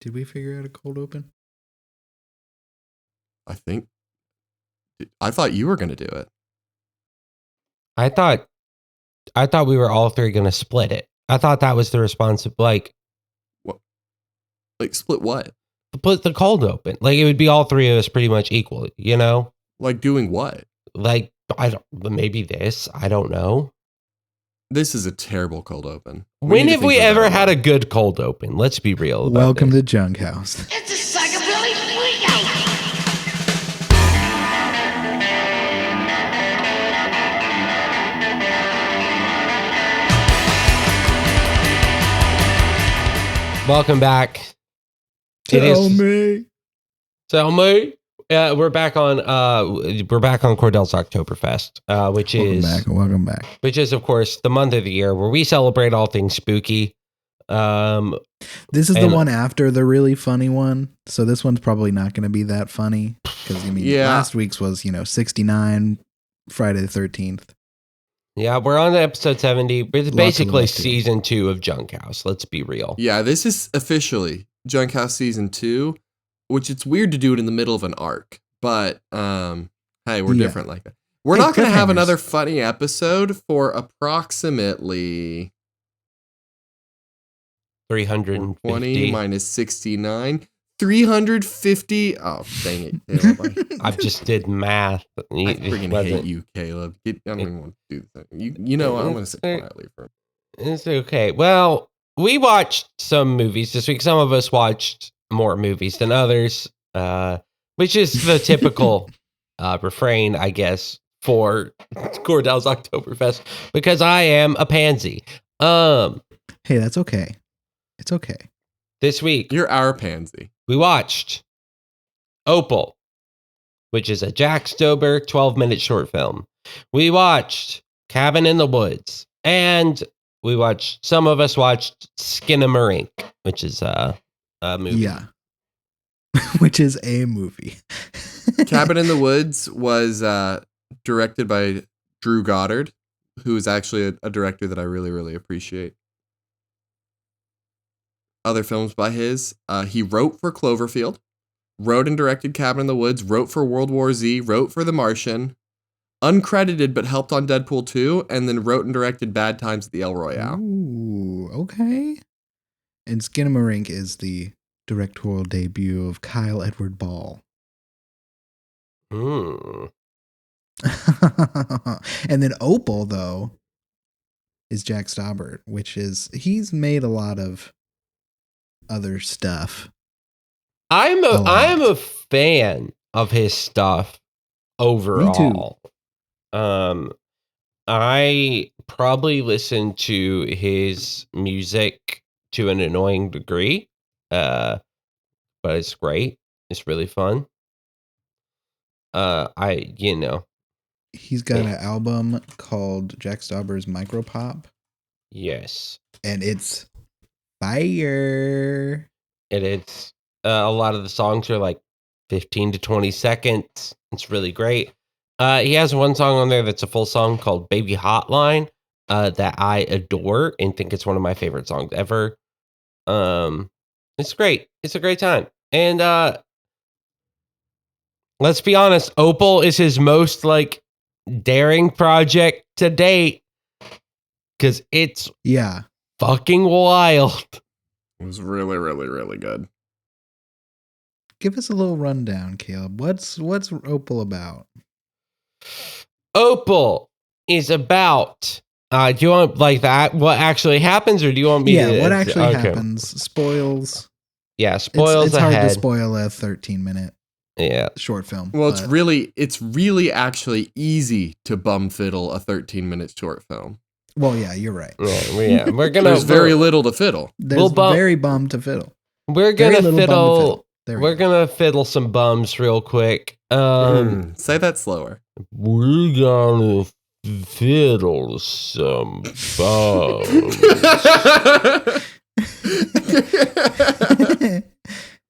Did we figure out a cold open? I thought you were going to do it. I thought we were all three going to split it. I thought that was the responsibility. What? Like split what? Put the cold open. Like it would be all three of us pretty much equally, you know? Like doing what? Like maybe this. I don't know. This is a terrible cold open. When have we ever had a good cold open? Let's be real. Welcome to Junk House. It's a psychobilly freakout. Welcome back. Tell me. We're back on Cordell's OktoberFest, which welcome back. Which is, of course, the month of the year where we celebrate all things spooky. This is the one after the really funny one, so this one's probably not going to be that funny because last week's was 69 Friday the 13th. Yeah, we're on to episode 70. It's basically season 2 of Junk House. Let's be real. Yeah, this is officially Junk House season 2, which it's weird to do it in the middle of an arc, but hey, we're different like that. We're not going to have another funny episode for approximately 320 minus 69. 350. Oh, dang it, Caleb. I just did math. I freaking hate you, Caleb. I don't even want to do that. I'm going to sit quietly for a minute. It's okay. Well, we watched some movies this week. Some of us watched more movies than others, which is the typical refrain, I guess, for Cordell's OktoberFest, because I am a pansy. Hey, that's okay. It's okay. This week, you're our pansy. We watched Opal, which is a Jack Stober 12-minute short film. We watched Cabin in the Woods, and some of us watched Skinamarink, which is a movie. Yeah. Which is a movie. Cabin in the Woods was directed by Drew Goddard, who is actually a director that I really, really appreciate. Other films by his, he wrote for Cloverfield, wrote and directed Cabin in the Woods, wrote for World War Z, wrote for The Martian, uncredited but helped on Deadpool 2, and then wrote and directed Bad Times at the El Royale. Ooh, okay. And Skinamarink is the directorial debut of Kyle Edward Ball. Mm. And then Opal, though, is Jack Stober, which is, he's made a lot of other stuff. I'm a fan of his stuff overall. Me too. I probably listen to his music to an annoying degree, but it's great. It's really fun. He's got an album called Jack Stauber's Micropop. Yes, and it's fire. It is. A lot of the songs are like 15 to 20 seconds. It's really great. He has one song on there that's a full song called Baby Hotline that I adore and think it's one of my favorite songs ever. It's great. It's a great time. And let's be honest, Opal is his most daring project to date because it's fucking wild. It was really, really, really good. Give us a little rundown, Caleb. What's Opal about? Opal is about. Do you want that? What actually happens, or do you want me to? Yeah, what actually happens? Spoils. Yeah, spoils. It's hard to spoil a 13-minute. Yeah, short film. Well, it's really actually easy to bum fiddle a 13-minute short film. Well, yeah, you're right. Yeah, we're gonna. There's very little to fiddle. There's very bum to fiddle. We're gonna fiddle. We're gonna fiddle some bums real quick. Say that slower. We're gonna fiddle some bums.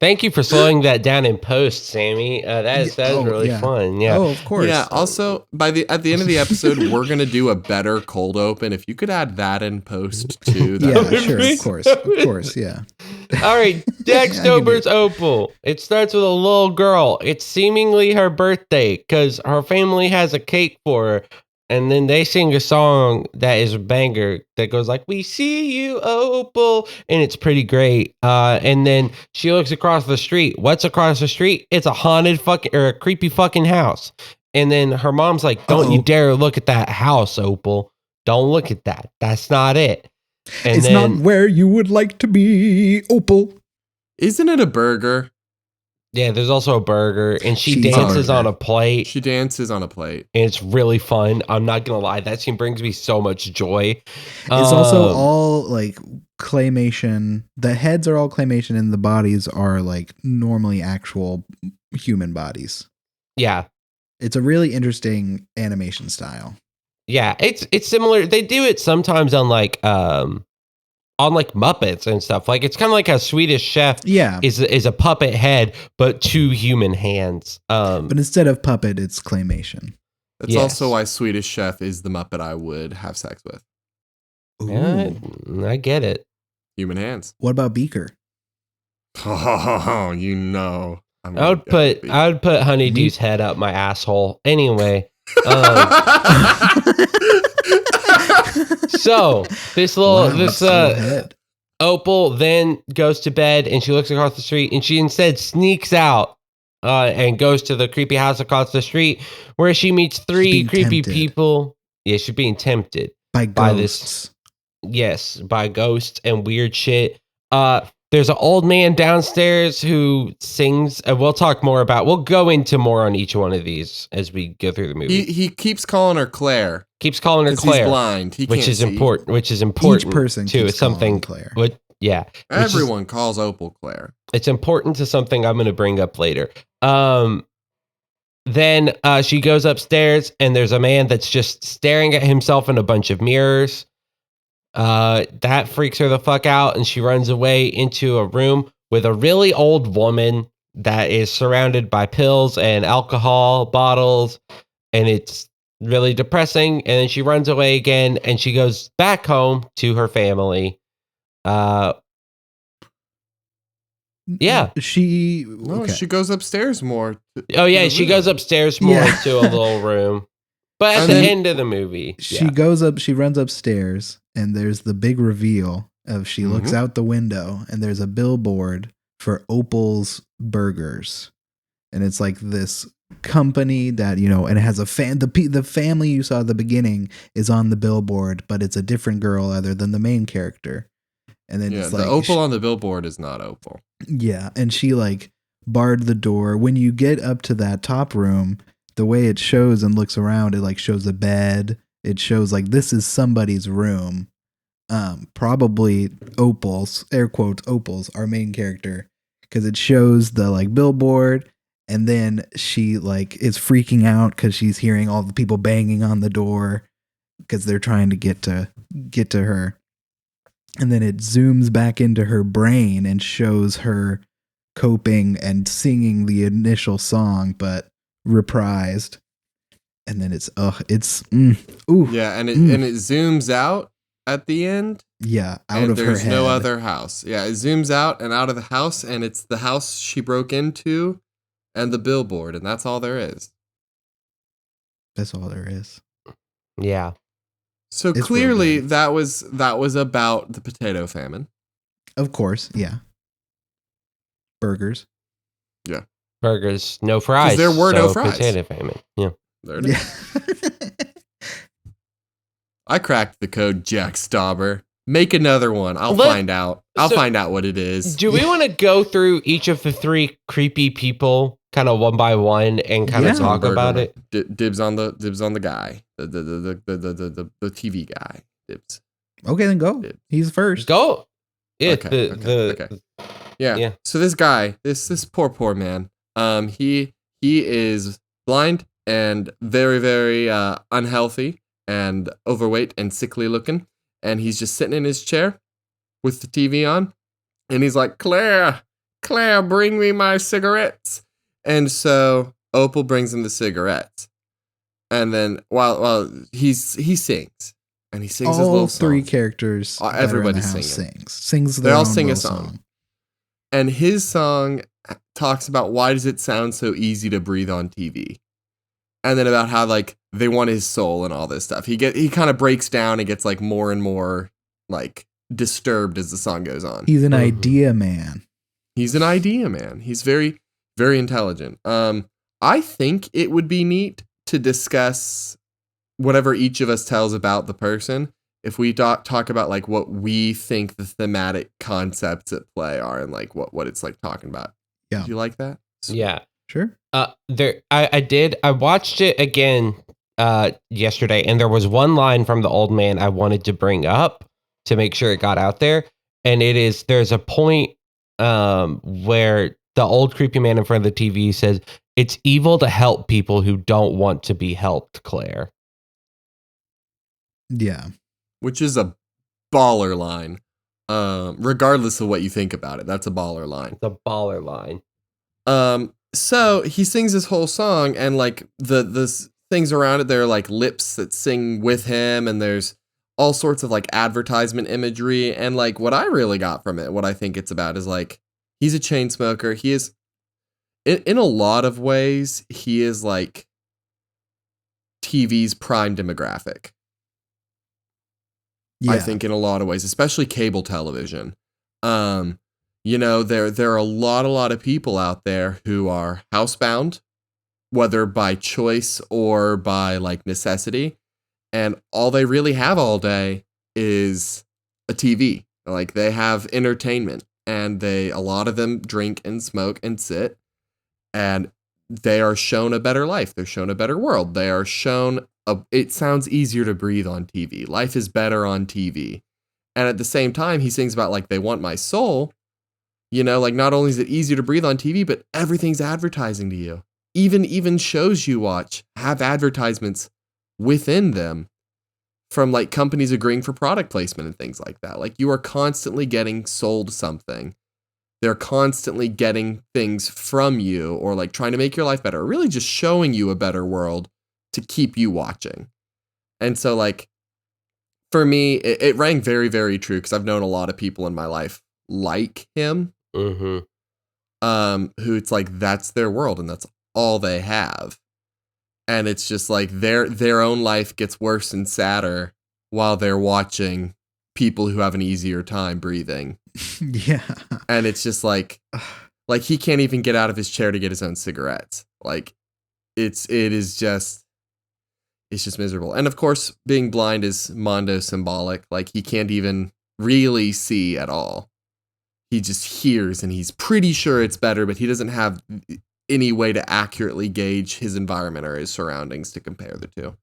Thank you for slowing that down in post, Sammy. That is really fun. Yeah. Oh, of course. Yeah. Also, at the end of the episode, we're gonna do a better cold open. If you could add that in post too. Sure. Of course. Yeah. All right. Oktober's Opal. It starts with a little girl. It's seemingly her birthday because her family has a cake for her. And then they sing a song that is a banger that goes like, "We see you, Opal," and it's pretty great. And then she looks across the street. What's across the street? It's a haunted a creepy fucking house. And then her mom's like, "Don't you dare look at that house, Opal. Don't look at that. That's not it." And it's not where you would like to be, Opal. Isn't it a burger? Yeah, there's also a burger, and she dances on a plate. She dances on a plate. And it's really fun. I'm not going to lie. That scene brings me so much joy. It's also all like claymation. The heads are all claymation, and the bodies are like normally actual human bodies. Yeah. It's a really interesting animation style. Yeah, it's similar. They do it sometimes on like Muppets and stuff. Like it's kind of like a Swedish chef is a puppet head, but 2 human hands. But instead of puppet, it's claymation. That's also why Swedish Chef is the Muppet I would have sex with. I get it. Human hands. What about Beaker? Oh, you know. I would put Honeydew's head up my asshole. Anyway. So this Opal then goes to bed and she looks across the street and she instead sneaks out and goes to the creepy house across the street where she meets 3 creepy people. Yeah, she's being tempted by ghosts. By ghosts and weird shit. There's an old man downstairs who sings. We'll go into more on each one of these as we go through the movie. He keeps calling her Claire. Keeps calling her Claire. He's blind. Which is important. Each person too. It's something Claire. Everyone calls Opal Claire. It's important to something I'm going to bring up later. Then she goes upstairs and there's a man that's just staring at himself in a bunch of mirrors. That freaks her the fuck out and she runs away into a room with a really old woman that is surrounded by pills and alcohol bottles, and it's really depressing. And then she runs away again and she goes back home to her family. She goes upstairs more. She goes upstairs more to a little room. But at the end of the movie, she runs upstairs and there's the big reveal of she looks out the window and there's a billboard for Opal's Burgers. And it's like this company that, and it has the family you saw at the beginning is on the billboard, but it's a different girl other than the main character. And then it's like the Opal on the billboard is not Opal. Yeah, and she like barred the door. When you get up to that top room, the way it shows and looks around, it like shows a bed. It shows like this is somebody's room. Probably Opal's, air quotes, Opal's, our main character, because it shows the like billboard, and then she like is freaking out because she's hearing all the people banging on the door because they're trying to get to her. And then it zooms back into her brain and shows her coping and singing the initial song, but reprised. And then it zooms out at the end. Yeah, out of her head. There's no other house. Yeah, it zooms out and out of the house, and it's the house she broke into and the billboard, and that's all there is. That's all there is. Yeah. So it's clearly that was about the potato famine. Of course, yeah. Burgers. Yeah. Burgers, no fries. There were no fries. Potato famine. Yeah. There it is. I cracked the code, Jack Stauber. Make another one. I'll find out. I'll find out what it is. Do we want to go through each of the 3 creepy people kind of one by one and kind of talk about it? Dibs on the guy. The TV guy. Dibs. Okay, then go. Dibs. He's first. Go. Yeah. Okay. Yeah. So this guy, this poor man, he is blind and very, very unhealthy and overweight and sickly looking. And he's just sitting in his chair with the TV on. And he's like, Claire, Claire, bring me my cigarettes. And so Opal brings him the cigarettes. And then while he sings. And he sings his All little song. 3 characters that are in the Everybody's house singing. sings They their all own sing a little song. And his song talks about why does it sound so easy to breathe on TV? And then about how like they want his soul and all this stuff. He kind of breaks down and gets like more and more like disturbed as the song goes on. He's an idea man. He's an idea man. He's very, very intelligent. I think it would be neat to discuss whatever each of us tells about the person. If we talk about like what we think the thematic concepts at play are and like what it's like talking about. Yeah. Do you like that? Yeah. Sure. I watched it again yesterday, and there was one line from the old man I wanted to bring up to make sure it got out there. And there's a point where the old creepy man in front of the TV says, "It's evil to help people who don't want to be helped, Claire." Yeah. Which is a baller line. Regardless of what you think about it, that's a baller line. It's a baller line. So he sings this whole song, and like the things around it, there are like lips that sing with him, and there's all sorts of like advertisement imagery. And like what I really got from it, what I think it's about is like he's a chain smoker. He is in a lot of ways, he is like TV's prime demographic. Yeah. I think in a lot of ways, especially cable television. You know, there are a lot of people out there who are housebound, whether by choice or by like necessity, and all they really have all day is a TV. Like they have entertainment, and a lot of them drink and smoke and sit, and they are shown a better life. They're shown a better world. They are shown it sounds easier to breathe on TV. Life is better on TV. And at the same time, he sings about like, they want my soul. You know, like not only is it easier to breathe on TV, but everything's advertising to you. Even shows you watch have advertisements within them from like companies agreeing for product placement and things like that. Like you are constantly getting sold something. They're constantly getting things from you or like trying to make your life better, or really just showing you a better world to keep you watching. And so like, for me, it rang very, very true because I've known a lot of people in my life like him. Mm-hmm. Who it's like that's their world and that's all they have, and it's just like their own life gets worse and sadder while they're watching people who have an easier time breathing. Yeah, and it's just like he can't even get out of his chair to get his own cigarettes. Like it's just miserable. And of course, being blind is mondo symbolic. Like he can't even really see at all. He just hears and he's pretty sure it's better, but he doesn't have any way to accurately gauge his environment or his surroundings to compare the two.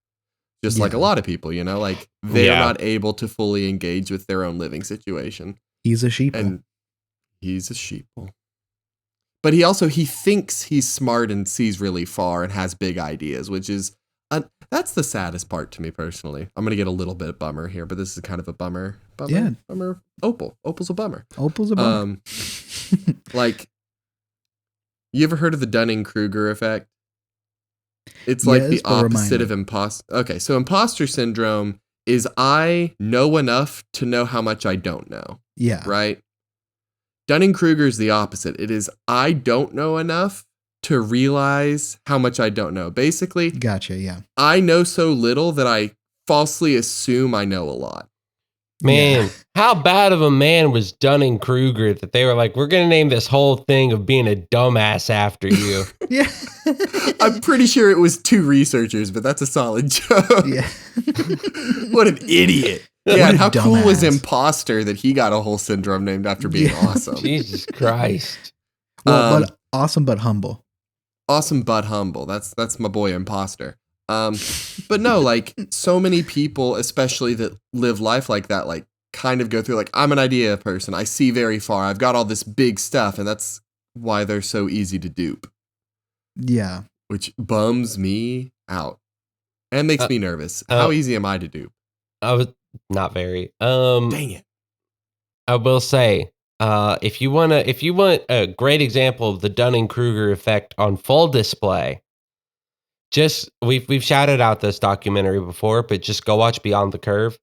Just like a lot of people, you know, like they're not able to fully engage with their own living situation. He's a sheeple. And he's a sheeple. But he thinks he's smart and sees really far and has big ideas, which is that's the saddest part to me personally. I'm going to get a little bit bummer here, but this is kind of a bummer. Yeah. Bummer. Opal's a bummer. Opal's a bummer. Like, you ever heard of the Dunning-Kruger effect? It's like the opposite of imposter. Okay, so imposter syndrome is I know enough to know how much I don't know. Yeah. Right? Dunning-Kruger is the opposite. It is I don't know enough to realize how much I don't know. Basically, gotcha, yeah. I know so little that I falsely assume I know a lot. Man, how bad of a man was Dunning-Kruger that they were like, we're going to name this whole thing of being a dumbass after you. Yeah. I'm pretty sure it was 2 researchers, but that's a solid joke. Yeah. What an idiot. Yeah, and how cool was dumbass. Imposter that he got a whole syndrome named after being awesome. Jesus Christ. Well, but awesome but humble. Awesome but humble. That's my boy Imposter. But no, like so many people, especially that live life like that, like kind of go through like, I'm an idea person. I see very far. I've got all this big stuff. And that's why they're so easy to dupe. Yeah. Which bums me out and makes me nervous. How easy am I to dupe? I was not very. Dang it. I will say, If you want a great example of the Dunning-Kruger effect on full display, we've shouted out this documentary before, but just go watch Beyond the Curve.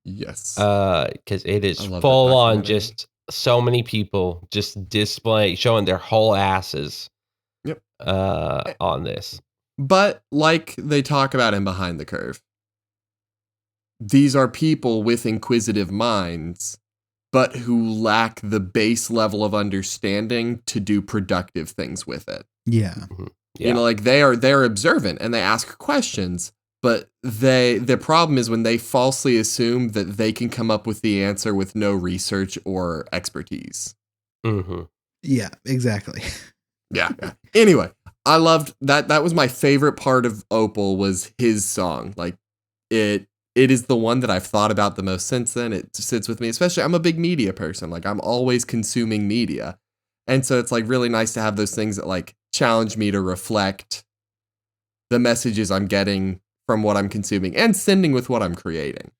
Yes. Because it is I love that full on, documentary. just so many people just showing their whole asses. Yep. On this. But like they talk about in Behind the Curve, these are people with inquisitive minds, but who lack the base level of understanding to do productive things with it. Yeah. Mhm. Yeah. You know, like they're observant and they ask questions, but the problem is when they falsely assume that they can come up with the answer with no research or expertise. Mm-hmm. Yeah, exactly. Yeah. Anyway, I loved that. That was my favorite part of Opal was his song. Like it is the one that I've thought about the most since then. It sits with me, especially I'm a big media person. Like I'm always consuming media. And so it's like really nice to have those things that like challenge me to reflect the messages I'm getting from what I'm consuming and sending with what I'm creating.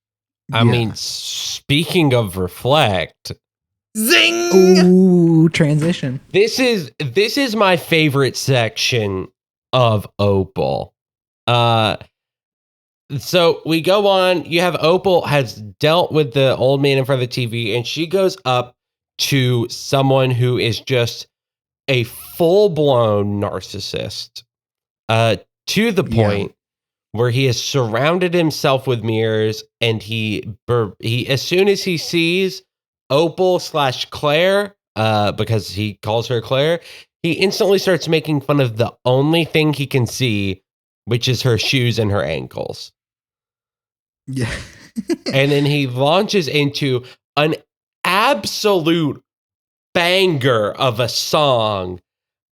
I mean, speaking of reflect, Zing! Ooh, transition. this is my favorite section of Opal. So we go on. You have Opal has dealt with the old man in front of the TV, and she goes up to someone who is just a full-blown narcissist, to the point where he has surrounded himself with mirrors, and he as soon as he sees Opal/Claire, because he calls her Claire, he instantly starts making fun of the only thing he can see, which is her shoes and her ankles. Yeah. And then he launches into an absolute banger of a song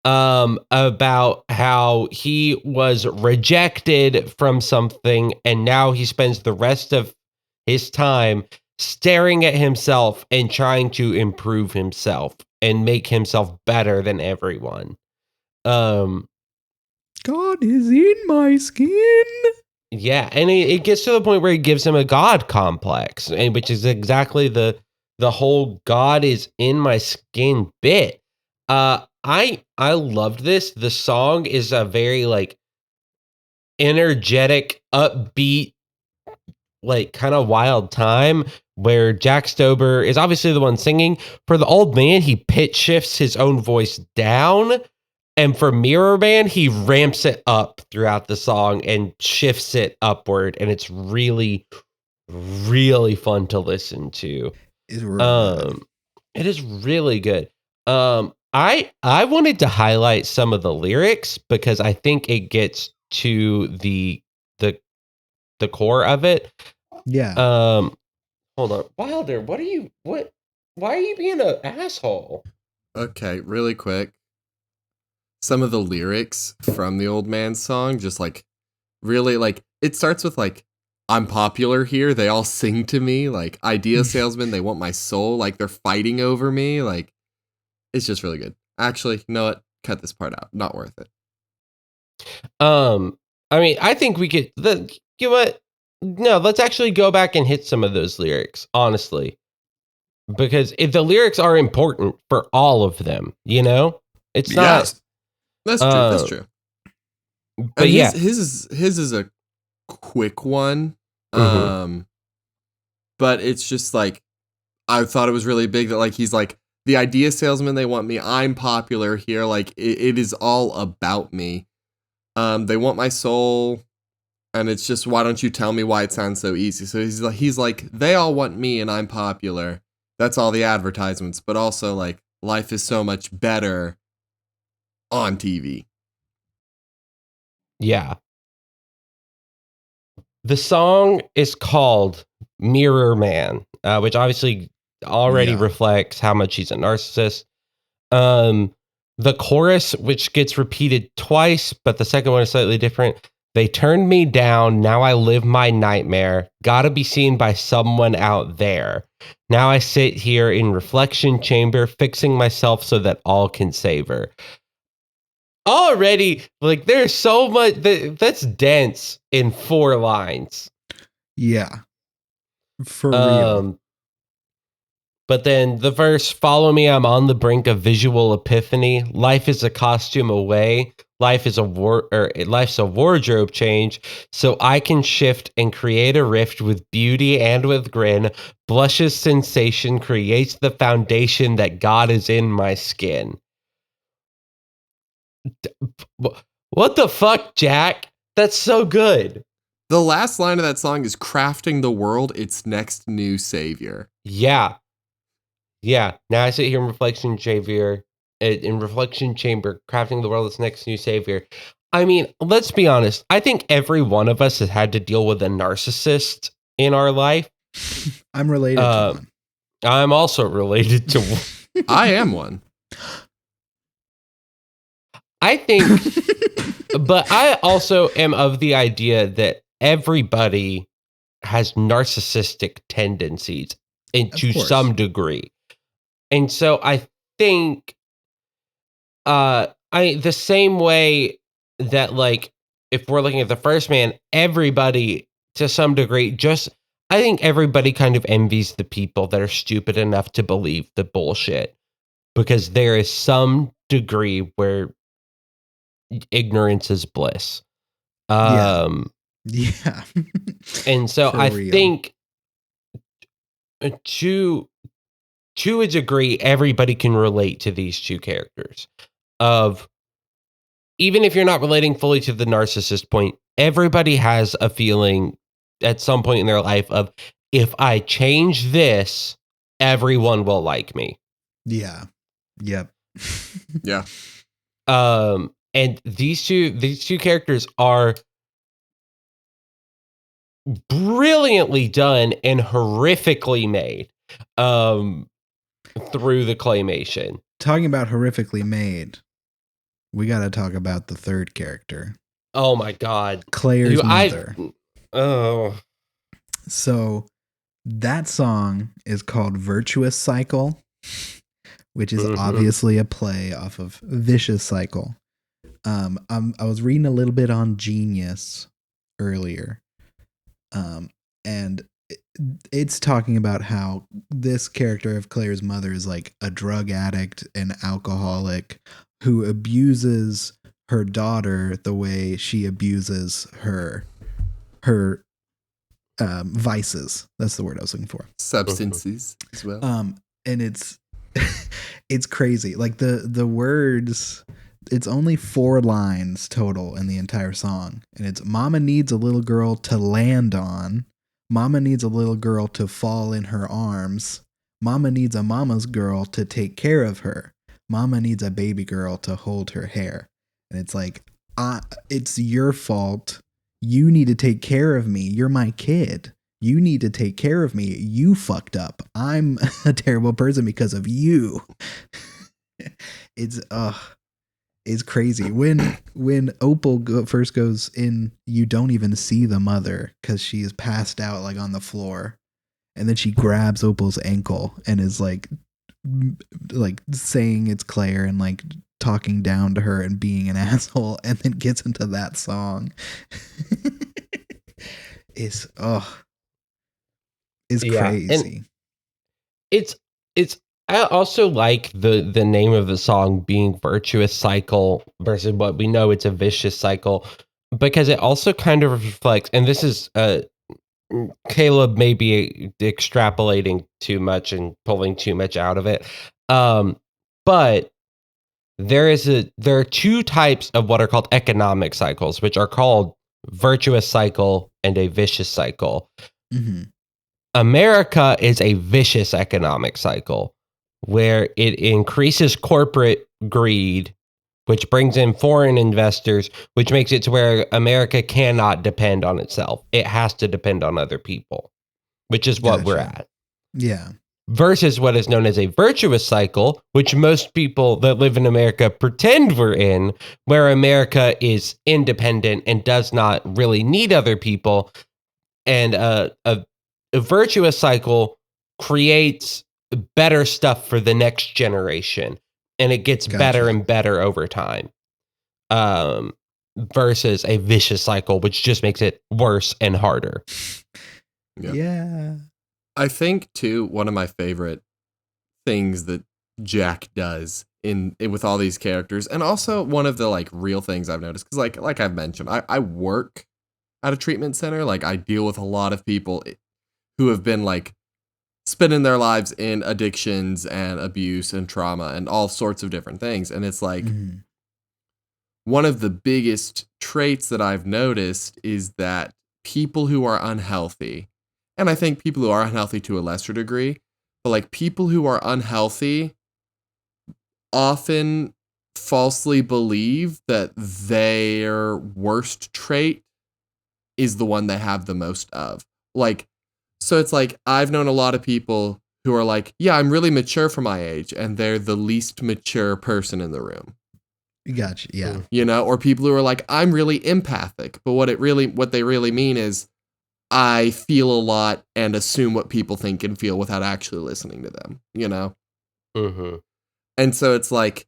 about how he was rejected from something, and now he spends the rest of his time staring at himself and trying to improve himself and make himself better than everyone. God is in my skin. Yeah, and it gets to the point where he gives him a god complex, and which is exactly the whole God is in my skin bit. I loved this. The song is a very like energetic, upbeat, like kind of wild time where Jack Stober is obviously the one singing. For the old man, he pitch shifts his own voice down. And for Mirror Man, he ramps it up throughout the song and shifts it upward. And it's really, really fun to listen to. It's really good. It is really good. I wanted to highlight some of the lyrics because I think it gets to the core of it. Yeah. Hold on. Wilder, why are you being an asshole? Okay, really quick. Some of the lyrics from the old man's song, just like really like it starts with like, I'm popular here. They all sing to me like idea salesmen. They want my soul. Like they're fighting over me. Like it's just really good. Actually, you know what? Cut this part out. Not worth it. I mean, I think we could, you know what? No, let's actually go back and hit some of those lyrics, honestly. Because if the lyrics are important for all of them, you know? It's not. Yes. That's true. That's true. But and yeah. his is a quick one. Mm-hmm. But it's just like I thought it was really big that like he's like the idea salesman, they want me. I'm popular here. Like it is all about me. They want my soul. And it's just, why don't you tell me why it sounds so easy? So he's like, they all want me and I'm popular. That's all the advertisements. But also like life is so much better on TV. Yeah. The song is called Mirror Man, which obviously already reflects how much he's a narcissist. The chorus, which gets repeated twice, but the second one is slightly different. They turned me down. Now I live my nightmare. Gotta be seen by someone out there. Now I sit here in reflection chamber, fixing myself so that all can savor. Already, like there's so much that's dense in 4 lines. Yeah. For real. But then the verse, follow me, I'm on the brink of visual epiphany. Life is a costume away. Life's a wardrobe change. So I can shift and create a rift with beauty and with grin. Blushes sensation creates the foundation that God is in my skin. What the fuck, Jack? That's so good. The last line of that song is crafting the world its next new savior. Yeah. Yeah. Now I sit here in reflection chamber, crafting the world its next new savior. I mean, let's be honest. I think every one of us has had to deal with a narcissist in our life. I'm related to one. I'm also related to one. I am one. I think, but I also am of the idea that everybody has narcissistic tendencies and to some degree. And so I think the same way that, like, if we're looking at the first man, everybody to some degree I think everybody kind of envies the people that are stupid enough to believe the bullshit, because there is some degree where ignorance is bliss. Yeah. And so For I real. think to a degree, everybody can relate to these two characters. Of even if you're not relating fully to the narcissist point, everybody has a feeling at some point in their life of, if I change this, everyone will like me. Yeah. Yep. Yeah. And these two characters are brilliantly done and horrifically made through the claymation. Talking about horrifically made, we got to talk about the third character. Oh my God. Claire's mother. So that song is called Virtuous Cycle, which is obviously a play off of Vicious Cycle. I was reading a little bit on Genius earlier, and it's talking about how this character of Claire's mother is like a drug addict and alcoholic who abuses her daughter the way she abuses her vices. That's the word I was looking for. Substances as well. And it's it's crazy. Like the words, it's only 4 lines total in the entire song, and it's mama needs a little girl to land on. Mama needs a little girl to fall in her arms. Mama needs a mama's girl to take care of her. Mama needs a baby girl to hold her hair. And it's like, it's your fault. You need to take care of me. You're my kid. You need to take care of me. You fucked up. I'm a terrible person because of you. It's crazy. When Opal first goes in, you don't even see the mother because she is passed out like on the floor, and then she grabs Opal's ankle and is like saying it's Claire and like talking down to her and being an asshole, and then gets into that song. It's crazy. And it's I also like the name of the song being Virtuous Cycle versus what we know it's a vicious cycle, because it also kind of reflects, and this is Caleb may be extrapolating too much and pulling too much out of it. But there are 2 types of what are called economic cycles, which are called virtuous cycle and a vicious cycle. Mm-hmm. America is a vicious economic cycle where it increases corporate greed, which brings in foreign investors, which makes it to where America cannot depend on itself. It has to depend on other people, which is what we're at. Yeah. Versus what is known as a virtuous cycle, which most people that live in America pretend we're in, where America is independent and does not really need other people. And a virtuous cycle creates better stuff for the next generation, and it gets better and better over time. Versus a vicious cycle, which just makes it worse and harder. Yeah. I think too, one of my favorite things that Jack does in with all these characters. And also one of the like real things I've noticed, because like I've mentioned, I work at a treatment center. Like I deal with a lot of people who have been like spending their lives in addictions and abuse and trauma and all sorts of different things. And it's like one of the biggest traits that I've noticed is that people who are unhealthy, and I think people who are unhealthy to a lesser degree, but like people who are unhealthy often falsely believe that their worst trait is the one they have the most of. Like, so it's like, I've known a lot of people who are like, yeah, I'm really mature for my age, and they're the least mature person in the room. Gotcha. Yeah. You know, or people who are like, I'm really empathic, but what they really mean is I feel a lot and assume what people think and feel without actually listening to them, you know? Mm-hmm. And so it's like,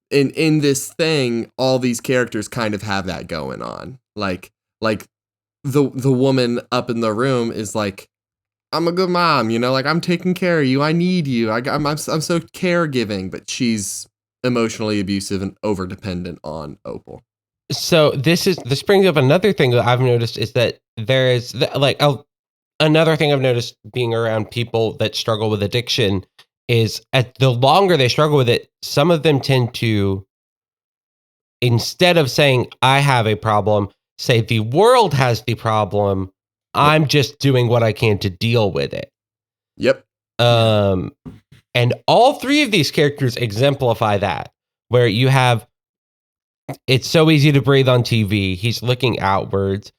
in this thing, all these characters kind of have that going on. Like the woman up in the room is like, I'm a good mom, you know, like I'm taking care of you. I need you. I'm so caregiving, but she's emotionally abusive and over dependent on Opal. So this brings up another thing that I've noticed is that there is another thing I've noticed being around people that struggle with addiction is at the longer they struggle with it, some of them tend to, instead of saying I have a problem, say the world has the problem. Yep. I'm just doing what I can to deal with it. Yep. And all three of these characters exemplify that, where you have, it's so easy to breathe on TV. He's looking outwards.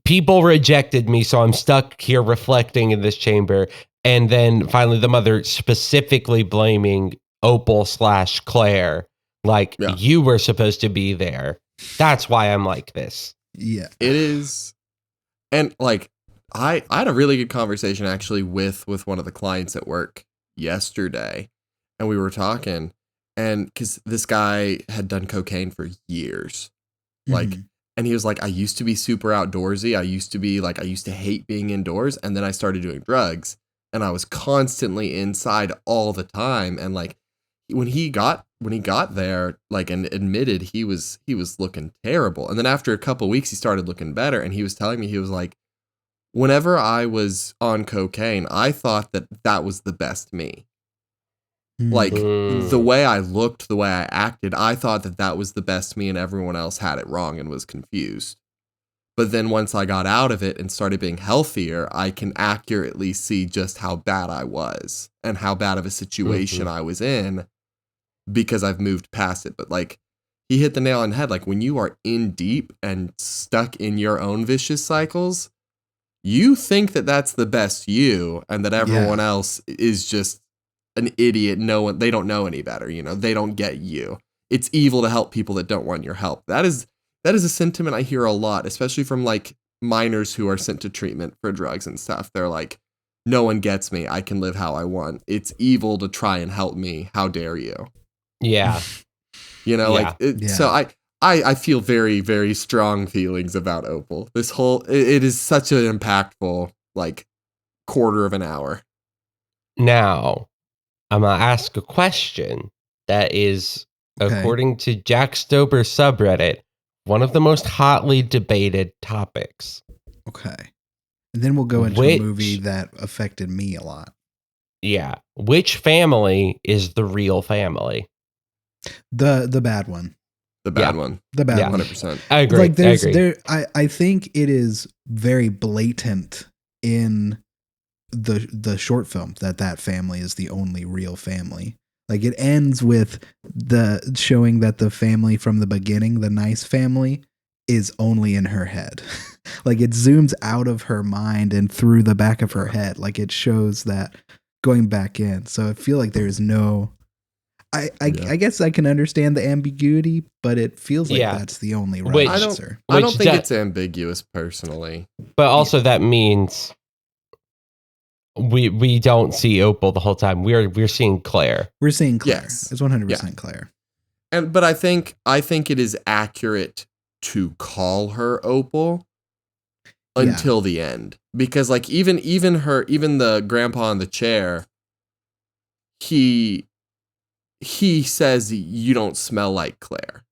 People rejected me, so I'm stuck here reflecting in this chamber. And then finally the mother specifically blaming Opal/Claire. Like, you were supposed to be there. That's why I'm like this. Yeah. It is. And like, I had a really good conversation actually with one of the clients at work yesterday, and we were talking, and because this guy had done cocaine for years, like, and he was like, I used to be super outdoorsy. I used to hate being indoors, and then I started doing drugs, and I was constantly inside all the time. And like, when he got there, like, and admitted he was looking terrible, and then after a couple of weeks he started looking better, and he was telling me, he was like, whenever I was on cocaine, I thought that was the best me. Like, the way I looked, the way I acted, I thought that was the best me, and everyone else had it wrong and was confused. But then once I got out of it and started being healthier, I can accurately see just how bad I was and how bad of a situation I was in, because I've moved past it. But like, he hit the nail on the head. Like, when you are in deep and stuck in your own vicious cycles, you think that that's the best you, and that everyone else is just an idiot. They don't know any better. You know, they don't get you. It's evil to help people that don't want your help. That is a sentiment I hear a lot, especially from like minors who are sent to treatment for drugs and stuff. They're like, no one gets me. I can live how I want. It's evil to try and help me. How dare you? Yeah. You know, so I feel very, very strong feelings about Opal. This whole, it is such an impactful, like, quarter of an hour. Now, I'm going to ask a question that is, according to Jack Stober's subreddit, one of the most hotly debated topics. Okay. And then we'll go into a movie that affected me a lot. Yeah. Which family is the real family? The bad one. The bad one. The bad one. 100%. I agree. Like, I think it is very blatant in the short film that family is the only real family. Like, it ends with the showing that the family from the beginning, the nice family, is only in her head. Like, it zooms out of her mind and through the back of her head. Like, it shows that going back in. So I feel like there's no, I guess I can understand the ambiguity, but it feels like that's the only right answer. I don't think it's ambiguous personally. But also that means we don't see Opal the whole time. We're seeing Claire. We're seeing Claire. Yes. It's 100% Claire. But I think it is accurate to call her Opal until the end, because like even the grandpa in the chair, he says you don't smell like Claire.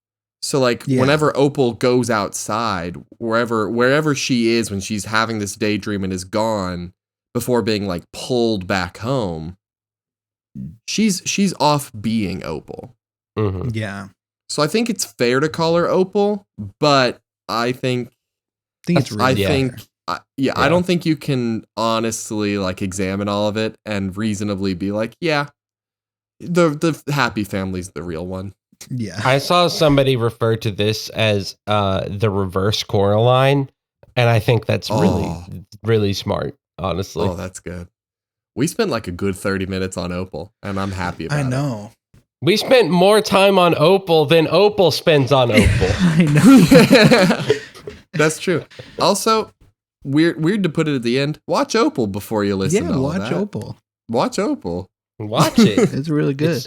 So like Yeah. whenever Opal goes outside, wherever she is when she's having this daydream and is gone before being like pulled back home, she's off being Opal. Mhm. Yeah. So I think it's fair to call her Opal, but I think It's I really think fair. I don't think you can honestly like examine all of it and reasonably be like, yeah, the happy family's the real one. Yeah. I saw somebody refer to this as the reverse Coraline, and I think that's really smart, honestly. Oh, that's good. We spent like a good 30 minutes on Opal, and I'm happy about I it. know. We spent more time on Opal than Opal spends on Opal. I know. That's true. Also, weird to put it at the end. Watch Opal before you listen Yeah, to all watch that. Opal. Watch Opal. Watch it. It's really good.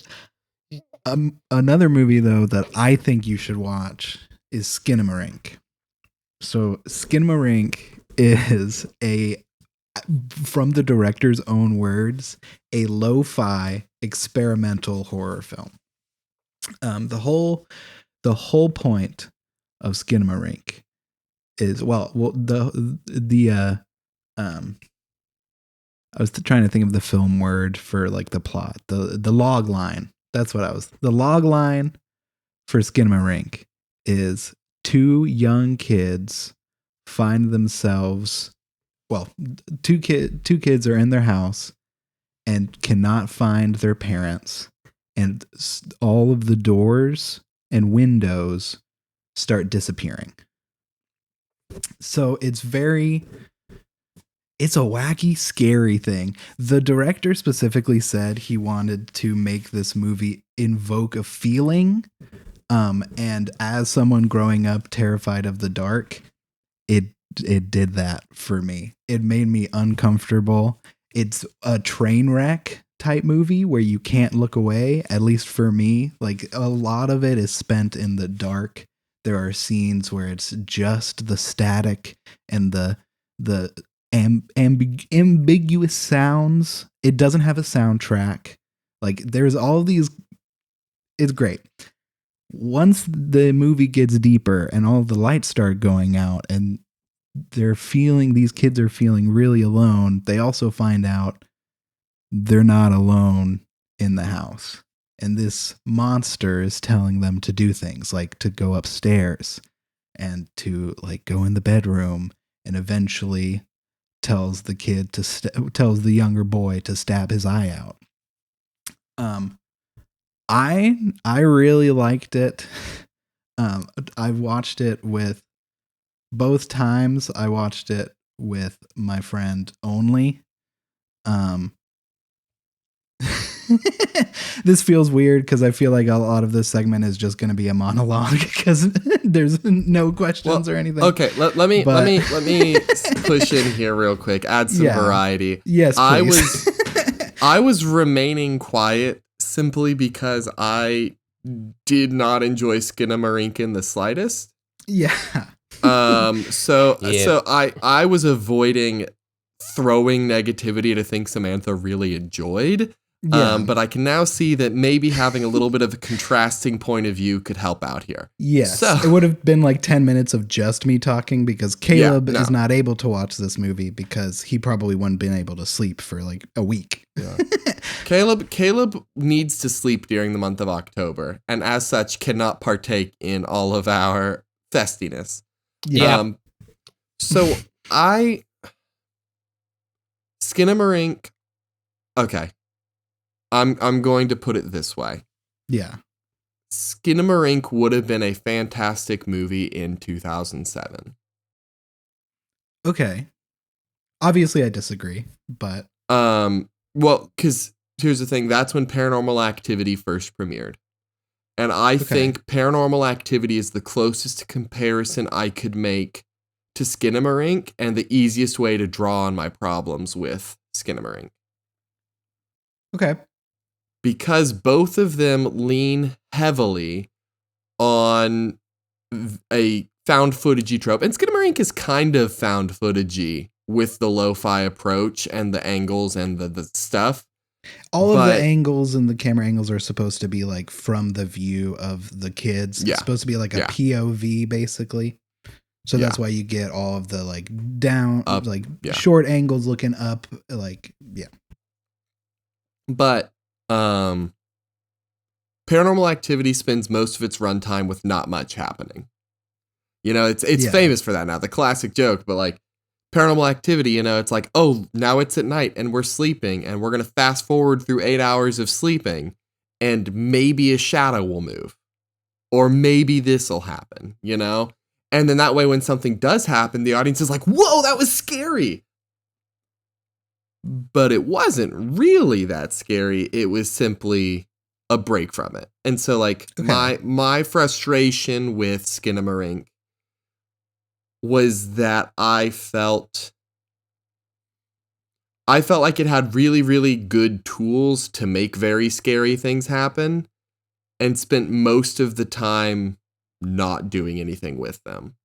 Another movie though that I think you should watch is Skinamarink. So Skinamarink is from the director's own words, a lo-fi experimental horror film. The whole point of Skinamarink is I was trying to think of the film word for like the plot, the log line. That's what the log line for Skinamarink is two young kids find themselves, two kids are in their house and cannot find their parents, and all of the doors and windows start disappearing. So it's a wacky, scary thing. The director specifically said he wanted to make this movie invoke a feeling. And as someone growing up terrified of the dark, it did that for me. It made me uncomfortable. It's a train wreck type movie where you can't look away, at least for me. Like a lot of it is spent in the dark. There are scenes where it's just the static and the ambiguous sounds. It doesn't have a soundtrack. Like there's all these. It's great. Once the movie gets deeper and all the lights start going out and these kids are feeling really alone, they also find out they're not alone in the house. And this monster is telling them to do things like to go upstairs and to like go in the bedroom, and eventually tells the kid tells the younger boy to stab his eye out. I really liked it. I watched it with both times. I watched it with my friend only. This feels weird because I feel like a lot of this segment is just going to be a monologue because there's no questions or anything. Okay, let me push in here real quick. Add some variety. Yes, please. I was remaining quiet simply because I did not enjoy Skinamarink in the slightest. Yeah. So I was avoiding throwing negativity to things Samantha really enjoyed. Yeah. But I can now see that maybe having a little bit of a contrasting point of view could help out here. Yes. So, it would have been like 10 minutes of just me talking because Caleb is not able to watch this movie because he probably wouldn't been able to sleep for like a week. Yeah. Caleb needs to sleep during the month of October, and as such cannot partake in all of our festiness. Yeah. So Skinamarink. Okay. I'm going to put it this way. Yeah. Skinamarink would have been a fantastic movie in 2007. Okay. Obviously I disagree, but well, cuz here's the thing, that's when Paranormal Activity first premiered. And I think Paranormal Activity is the closest comparison I could make to Skinamarink and the easiest way to draw on my problems with Skinamarink. Okay. Because both of them lean heavily on a found footagey trope. And Skinamarink is kind of found footagey with the lo-fi approach and the angles and the stuff. All of the But- angles and the camera angles are supposed to be like from the view of the kids. Yeah. It's supposed to be like a Yeah. POV basically. So Yeah. that's why you get all of the like down, Up, like yeah. short angles looking up. Like, yeah. But Paranormal Activity spends most of its runtime with not much happening. You know, it's Yeah. famous for that now, the classic joke, but like Paranormal Activity, you know, it's like, oh, now it's at night and we're sleeping and we're going to fast forward through 8 hours of sleeping and maybe a shadow will move or maybe this will happen, you know? And then that way, when something does happen, the audience is like, whoa, that was scary. But it wasn't really that scary. It was simply a break from it. And so like Okay. my frustration with Skinamarink was that I felt like it had really, really good tools to make very scary things happen and spent most of the time not doing anything with them.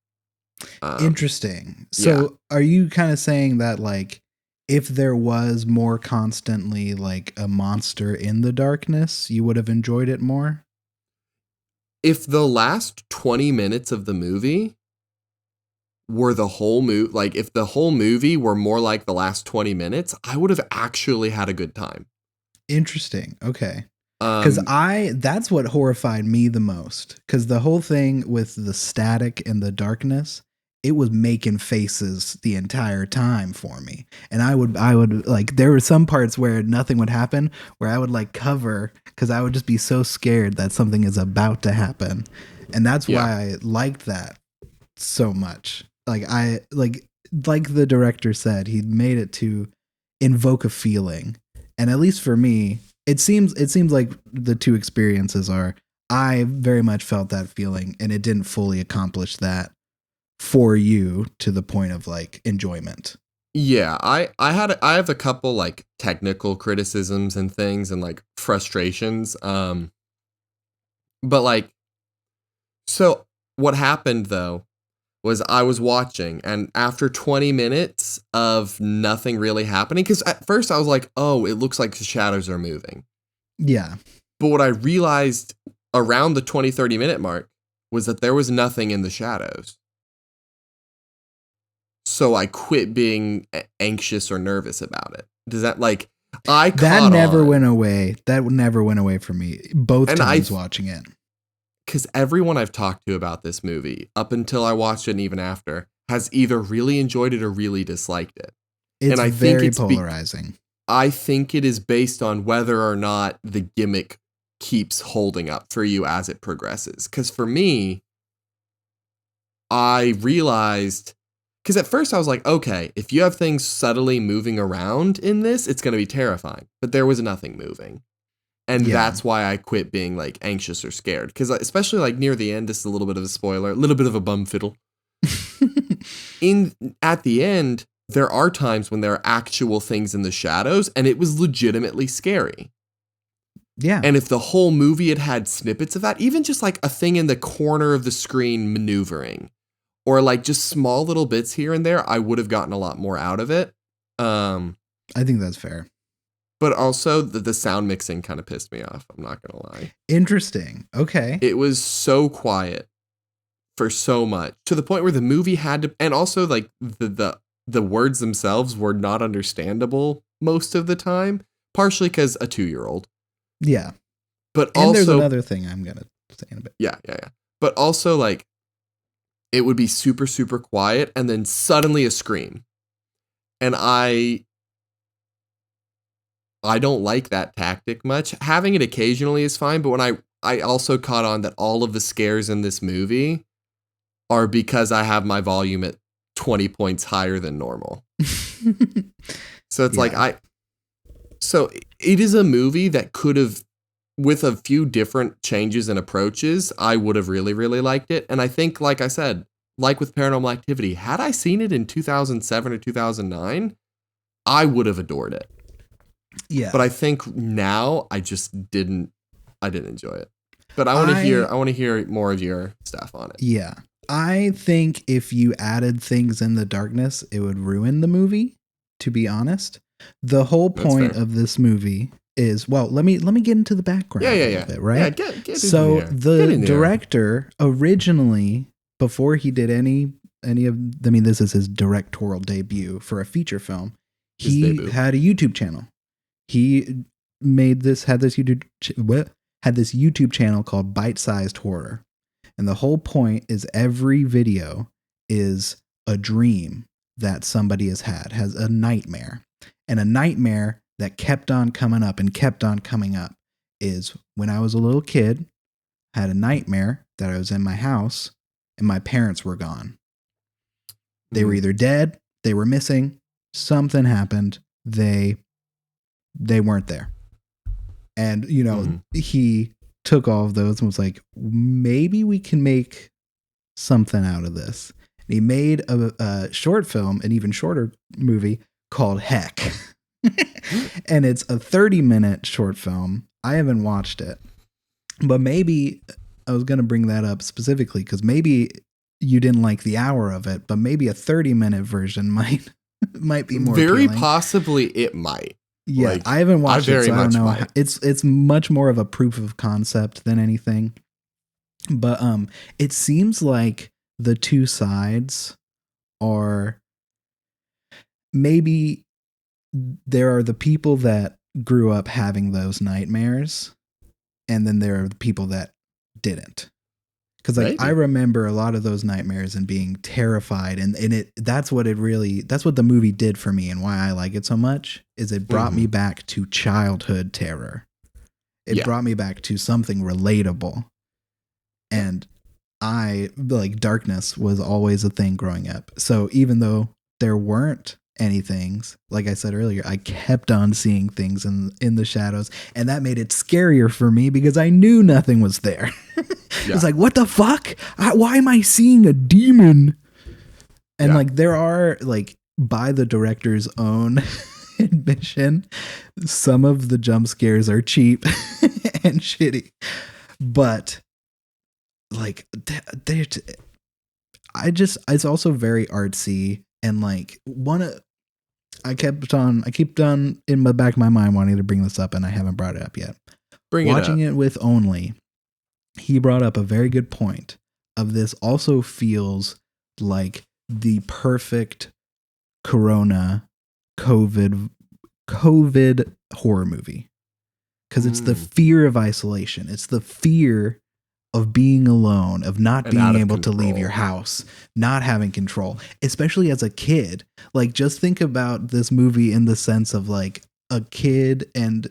Interesting. So are you kind of saying that like if there was more constantly like a monster in the darkness, you would have enjoyed it more? If the last 20 minutes of the movie were the whole movie, like if the whole movie were more like the last 20 minutes, I would have actually had a good time. Interesting. Okay. Because that's what horrified me the most. Because the whole thing with the static and the darkness, it was making faces the entire time for me. And I would like, there were some parts where nothing would happen, where I would like cover because I would just be so scared that something is about to happen. And that's why I liked that so much. Like like the director said, he made it to invoke a feeling. And at least for me, it seems like the two experiences are, I very much felt that feeling and it didn't fully accomplish that for you to the point of like enjoyment. Yeah, I have a couple like technical criticisms and things and like frustrations. But like, so what happened though was I was watching and after 20 minutes of nothing really happening, because at first I was like, oh, it looks like the shadows are moving. Yeah. But what I realized around the 20-30 minute mark was that there was nothing in the shadows. So I quit being anxious or nervous about it. Does that like that never went away. That never went away for me both And times watching it. Because everyone I've talked to about this movie, up until I watched it and even after, has either really enjoyed it or really disliked it. It's and I very think it's polarizing. I think it is based on whether or not the gimmick keeps holding up for you as it progresses. Because for me, I realized, because at first I was like, okay, if you have things subtly moving around in this, it's going to be terrifying. But there was nothing moving. And that's why I quit being like anxious or scared. Because especially like near the end, this is a little bit of a spoiler, a little bit of a bum fiddle. At the end, there are times when there are actual things in the shadows, and it was legitimately scary. Yeah. And if the whole movie had had snippets of that, even just like a thing in the corner of the screen maneuvering, or like just small little bits here and there, I would have gotten a lot more out of it. I think that's fair. But also the sound mixing kind of pissed me off. I'm not going to lie. Interesting. Okay. It was so quiet for so much to the point where the movie had to, and also like the words themselves were not understandable most of the time, partially because a 2-year-old. Yeah. But and also there's another thing I'm going to say in a bit. Yeah. But also like it would be super, super quiet and then suddenly a scream. And I don't like that tactic much. Having it occasionally is fine, but when I also caught on that all of the scares in this movie are because I have my volume at 20 points higher than normal. So it's like so it is a movie that could have, with a few different changes and approaches, I would have really, really liked it. And I think, like I said, like with Paranormal Activity, had I seen it in 2007 or 2009, I would have adored it. Yeah. But I think now I just didn't enjoy it. But I want to hear more of your stuff on it. Yeah. I think if you added things in the darkness, it would ruin the movie, to be honest. The whole point of this movie is, well, let me get into the background a little bit, right? Yeah, get so in there. the director originally, before he did any of, I mean, this is his directorial debut for a feature film. He had a YouTube channel. He had this YouTube channel called Bite Sized Horror, and the whole point is every video is a dream that somebody has a nightmare, and a nightmare that kept on coming up and kept on coming up is when I was a little kid, I had a nightmare that I was in my house and my parents were gone. They were either dead, they were missing, something happened, they weren't there. And, you know, he took all of those and was like, maybe we can make something out of this. And he made a short film, an even shorter movie called Heck. And it's a 30-minute short film. I haven't watched it, but maybe I was going to bring that up specifically because maybe you didn't like the hour of it, but maybe a 30-minute version might be more very appealing. Possibly it might. Yeah, like, I haven't watched it, so I don't know. It's much more of a proof of concept than anything. But it seems like the two sides are, maybe there are the people that grew up having those nightmares, and then there are the people that didn't. Because like I remember a lot of those nightmares and being terrified, and that's what the movie did for me, and why I like it so much is it brought me back to childhood terror. It brought me back to something relatable, and darkness was always a thing growing up. So even though there weren't any things, like I said earlier, I kept on seeing things in the shadows, and that made it scarier for me because I knew nothing was there. It's like, what the fuck? Why am I seeing a demon? And like, there are, like, by the director's own admission, some of the jump scares are cheap and shitty, but like it's also very artsy, and like I kept on in the back of my mind wanting to bring this up, and I haven't brought it up yet. Watching it with Only, he brought up a very good point of this also feels like the perfect Corona COVID horror movie. Because it's the fear of isolation. It's the fear of being alone, of not being able to leave your house, not having control, especially as a kid. Like, just think about this movie in the sense of like a kid and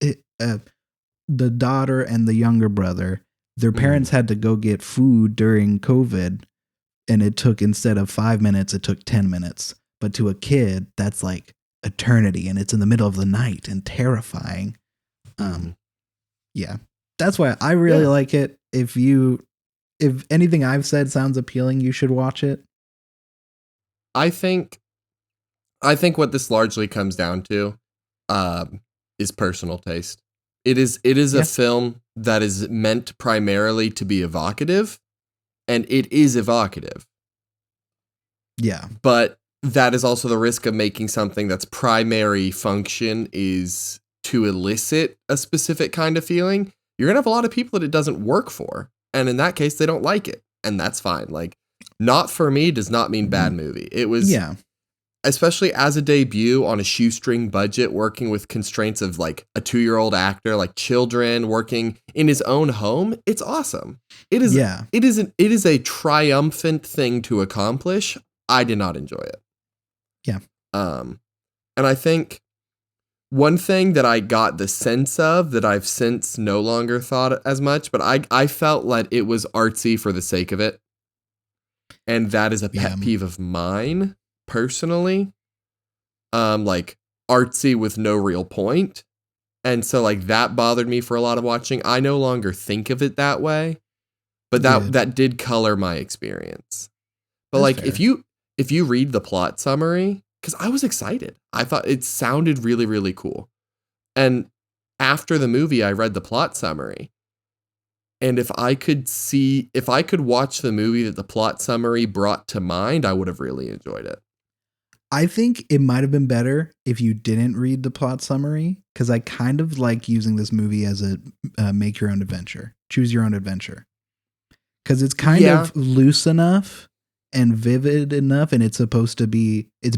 the daughter and the younger brother. Their parents had to go get food during COVID, and it took, instead of 5 minutes, it took 10 minutes. But to a kid, that's like eternity, and it's in the middle of the night and terrifying. Yeah, that's why I really like it. If anything I've said sounds appealing, you should watch it. I think what this largely comes down to is personal taste. It is a film that is meant primarily to be evocative, and it is evocative. Yeah. But that is also the risk of making something that's primary function is to elicit a specific kind of feeling. You're going to have a lot of people that it doesn't work for. And in that case, they don't like it. And that's fine. Like, not for me does not mean bad movie. It was, especially as a debut on a shoestring budget, working with constraints of like a 2-year-old actor, like children, working in his own home. It's awesome. It is a triumphant thing to accomplish. I did not enjoy it. Yeah. And I think one thing that I got the sense of that I've since no longer thought as much, but I felt like it was artsy for the sake of it. And that is a pet peeve of mine personally. Like artsy with no real point. And so like that bothered me for a lot of watching. I no longer think of it that way, but that did color my experience. But that's like fair. If you read the plot summary, because I was excited. I thought it sounded really, really cool. And after the movie, I read the plot summary. And if I could watch the movie that the plot summary brought to mind, I would have really enjoyed it. I think it might have been better if you didn't read the plot summary, because I kind of like using this movie as a make your own adventure, choose your own adventure, because it's kind of loose enough and vivid enough, and it's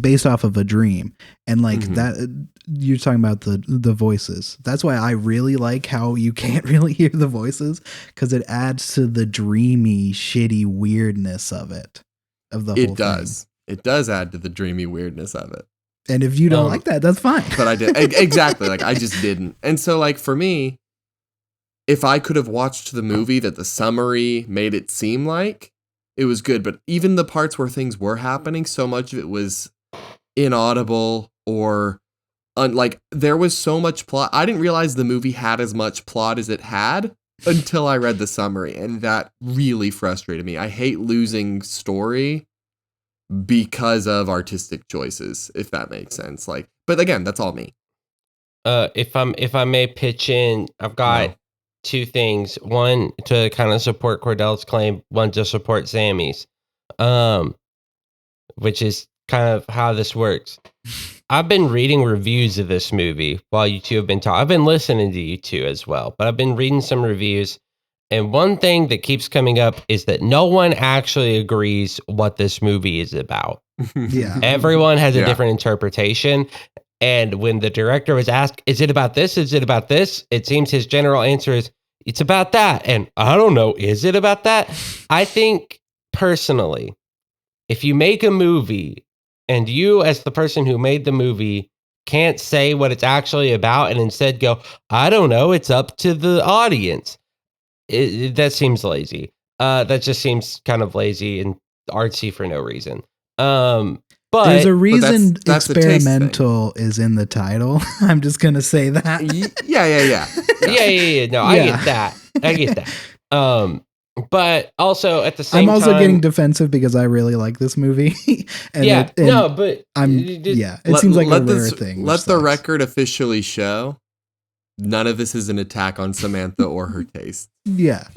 based off of a dream, and like that. You're talking about the voices. That's why I really like how you can't really hear the voices, because it adds to the dreamy, shitty weirdness of it. Of the whole thing. It does add to the dreamy weirdness of it. And if you don't like that, that's fine. But I did. Exactly. Like, I just didn't. And so, like, for me, if I could have watched the movie that the summary made it seem like, it was good. But even the parts where things were happening, so much of it was inaudible or like, there was so much plot. I didn't realize the movie had as much plot as it had until I read the summary. And that really frustrated me. I hate losing story because of artistic choices, if that makes sense. Like, but again, that's all me. If I may pitch in, I've got two things. One to kind of support Cordell's claim, one to support Sammy's. Which is kind of how this works. I've been reading reviews of this movie while you two have been talking. I've been listening to you two as well, but I've been reading some reviews. And one thing that keeps coming up is that no one actually agrees what this movie is about. Yeah. Everyone has a different interpretation. And when the director was asked, is it about this? Is it about this? It seems his general answer is, it's about that. And I don't know, is it about that? I think personally, if you make a movie and you as the person who made the movie can't say what it's actually about and instead go, I don't know, it's up to the audience. That seems lazy. That just seems kind of lazy and artsy for no reason. But there's a reason experimental is in the title. I'm just gonna say that. Yeah. No, I get that. But also at the same time, I'm also getting defensive because I really like this movie. It seems like a rare thing. Let the record officially show. None of this is an attack on Samantha or her taste. Yeah.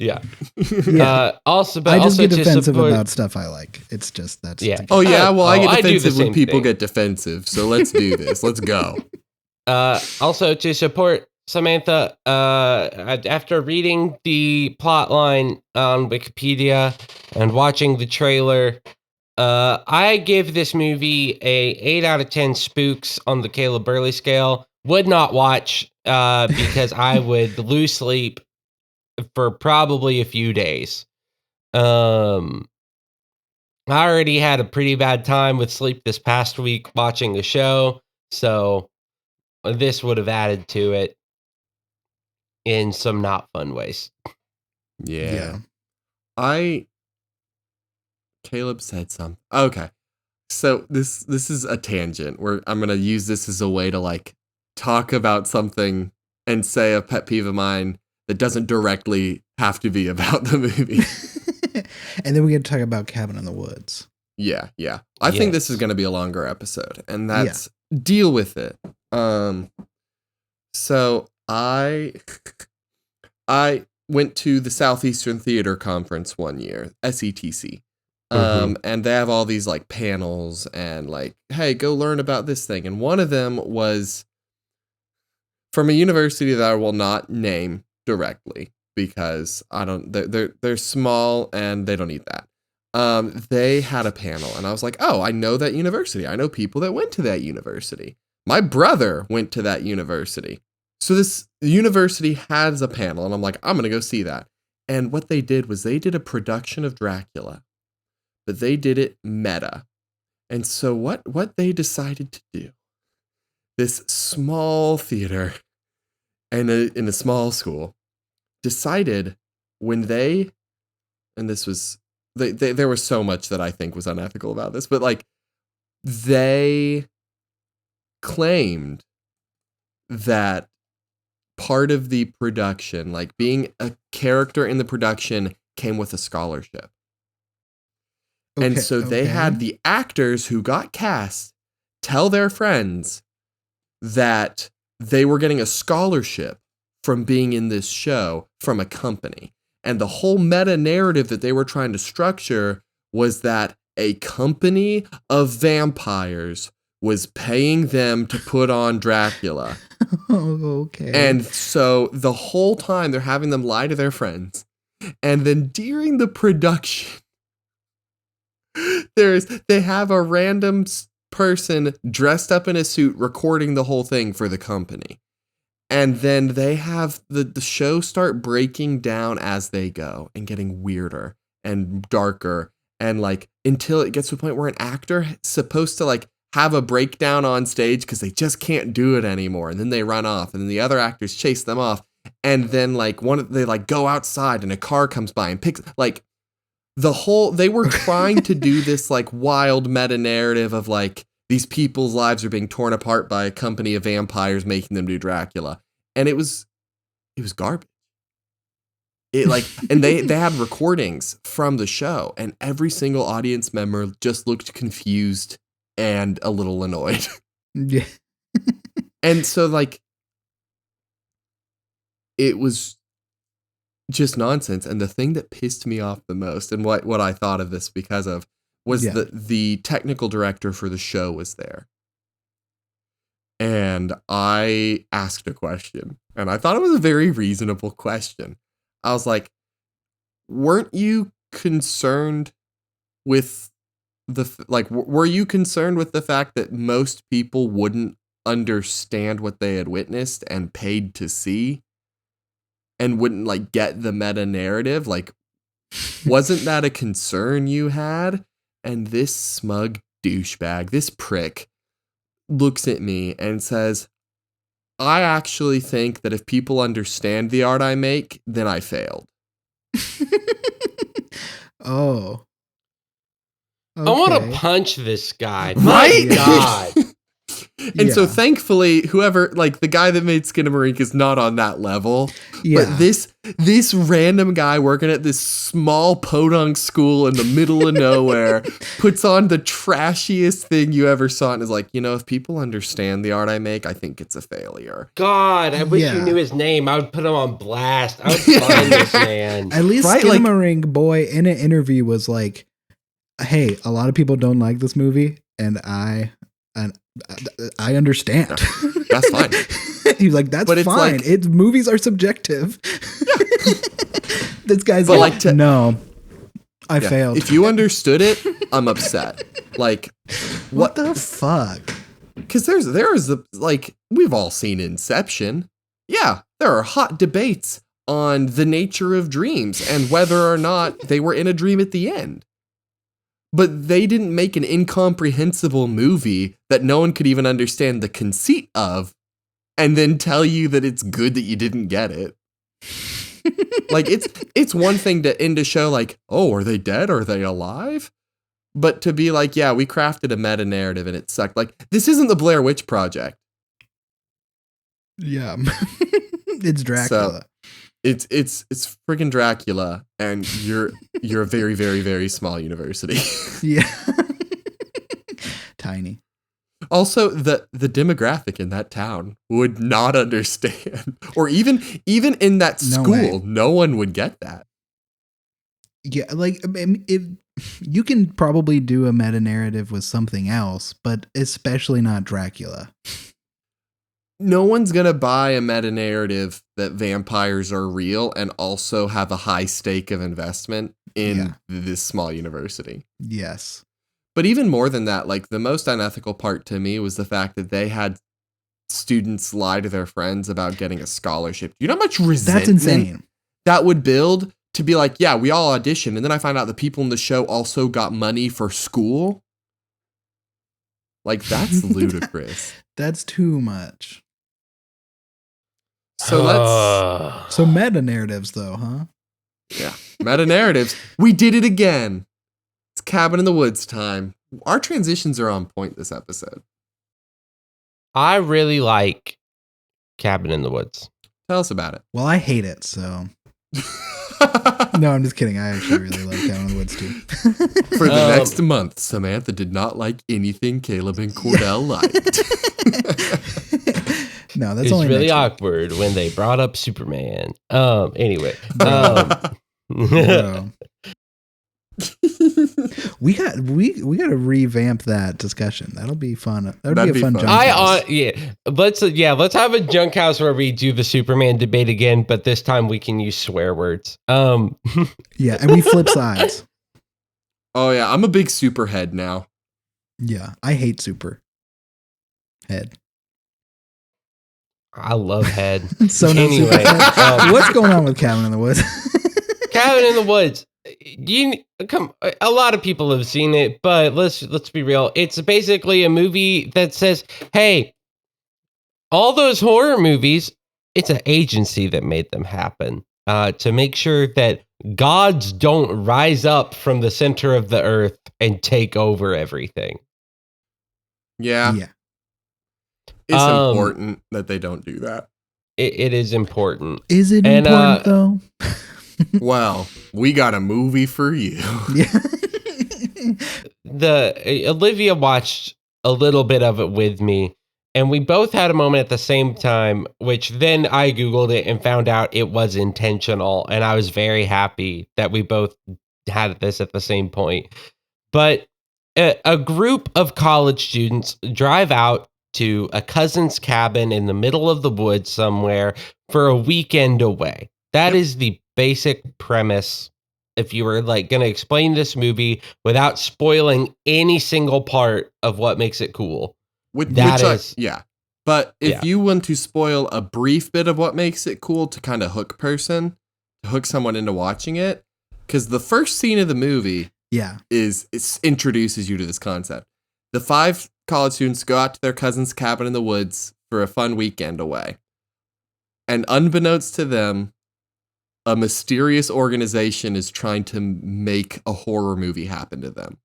Also, but I just also get defensive about stuff I like. It's just that's. Yeah. I get defensive when people get defensive. So let's do this. Let's go. Also, to support Samantha, after reading the plot line on Wikipedia and watching the trailer, I give this movie a 8 out of 10 spooks on the Caleb Burley scale. Would not watch because I would lose sleep for probably a few days. I already had a pretty bad time with sleep this past week watching the show, so this would have added to it in some not fun ways. Yeah. Caleb said something. Okay. So this is a tangent where I'm going to use this as a way to like talk about something and say a pet peeve of mine that doesn't directly have to be about the movie. And then we get to talk about Cabin in the Woods. Yeah. I think this is going to be a longer episode, and that's deal with it. So I went to the Southeastern Theater Conference one year, SETC. And they have all these like panels and like, hey, go learn about this thing. And one of them was from a university that I will not name directly because they're small and they don't need that. They had a panel and I was like, oh, I know that university. I know people that went to that university. My brother went to that university. So this university has a panel and I'm like, I'm going to go see that. And what they did was they did a production of Dracula, but they did it meta. And so what they decided to do, this small theater and in a small school decided when they, and this was, there was so much that I think was unethical about this, but like they claimed that part of the production, like being a character in the production, came with a scholarship. And so they had the actors who got cast tell their friends that they were getting a scholarship from being in this show from a company. And the whole meta narrative that they were trying to structure was that a company of vampires was paying them to put on Dracula. Oh, okay. And so the whole time they're having them lie to their friends. And then during the production, they have a random person dressed up in a suit recording the whole thing for the company. And then they have the show start breaking down as they go and getting weirder and darker. And like until it gets to a point where an actor is supposed to like have a breakdown on stage because they just can't do it anymore. And then they run off and then the other actors chase them off. And then like they like go outside and a car comes by and picks like they were trying to do this like wild meta narrative of like these people's lives are being torn apart by a company of vampires making them do Dracula. And it was garbage. It like, and they had recordings from the show and every single audience member just looked confused and a little annoyed. Yeah. And so like, it was just nonsense. And the thing that pissed me off the most and what I thought of this because of was that the technical director for the show was there. And I asked a question and I thought it was a very reasonable question. I was like, weren't you concerned with were you concerned with the fact that most people wouldn't understand what they had witnessed and paid to see and wouldn't like get the meta narrative? Like, wasn't that a concern you had? And this smug douchebag, this prick, looks at me and says, I actually think that if people understand the art I make, then I failed. Oh. I want to Okay. punch this guy. Right? My God. And so Yeah. thankfully, whoever, like the guy that made Skinamarink is not on that level. Yeah. But this random guy working at this small podunk school in the middle of nowhere puts on the trashiest thing you ever saw and is like, if people understand the art I make, I think it's a failure. God, I wish you Yeah. knew his name. I would put him on blast. I would find this man. At least Right, like- Skinamarink boy in an interview was like, hey, a lot of people don't like this movie and I understand. That's fine. He's like, that's But it's fine. like- It's movies are subjective. This guy's But like, like to- no, I Yeah. failed. If you understood it, I'm upset. Like, What the fuck? because there is the like we've all seen Inception. Yeah, there are hot debates on the nature of dreams and whether or not they were in a dream at the end. But they didn't make an incomprehensible movie that no one could even understand the conceit of and then tell you that it's good that you didn't get it. Like it's one thing to end a show like, oh, are they dead? Are they alive? But to be like, yeah, we crafted a meta narrative and it sucked. Like, this isn't the Blair Witch Project. Yeah. It's Dracula. It's freaking Dracula, and you're a very, very, very small university. Yeah. Tiny. Also, the demographic in that town would not understand, or even in that No school, way. no one would get that. Yeah, like if you can probably do a meta narrative with something else, but especially not Dracula. No one's gonna buy a meta narrative that vampires are real and also have a high stake of investment in this small university. Yes. But even more than that, like the most unethical part to me was the fact that they had students lie to their friends about getting a scholarship. You know how much resentment That's insane. that would build to be like, yeah, we all auditioned, and then I find out the people in the show also got money for school. Like, that's ludicrous. That's too much. So let's So meta narratives though, huh? yeah, meta narratives. We did it again. It's Cabin in the Woods time. Our transitions are on point this episode. I really like Cabin in the Woods. Tell us about Well, I hate it, so it. no, I'm just kidding. I actually really like Cabin in the Woods too. For the Um, next month, Samantha did not like anything Caleb and Cordell liked. No, that's It's only really next awkward when they brought up Superman. Anyway. week. Bro. We got to revamp that discussion. That'll be fun. That'd That'd be a be fun fun. junk house. Let's have a junk house where we do the Superman debate again, but this time we can use swear words. Yeah, and we flip sides. Oh yeah, I'm a big superhead now. Yeah, I hate super head. I love head. So no Anyway, Superhead. What's going on with Cabin in the Woods? Cabin in the Woods. A lot of people have seen it, but let's be real. It's basically a movie that says, "Hey, all those horror movies, it's an agency that made them happen to make sure that gods don't rise up from the center of the earth and take over everything." Yeah. Yeah. It's important that they don't do that. It is important. Is it important though? Well, we got a movie for you. Yeah. Olivia watched a little bit of it with me, and we both had a moment at the same time, which then I Googled it and found out it was intentional, and I was very happy that we both had this at the same point. But a group of college students drive out to a cousin's cabin in the middle of the woods somewhere for a weekend away. That is the basic premise. If you were like going to explain this movie without spoiling any single part of what makes it cool. But if you want to spoil a brief bit of what makes it cool to kind of hook someone into watching it, because the first scene of the movie it introduces you to this concept. The 5 college students go out to their cousin's cabin in the woods for a fun weekend away. And unbeknownst to them, a mysterious organization is trying to make a horror movie happen to them.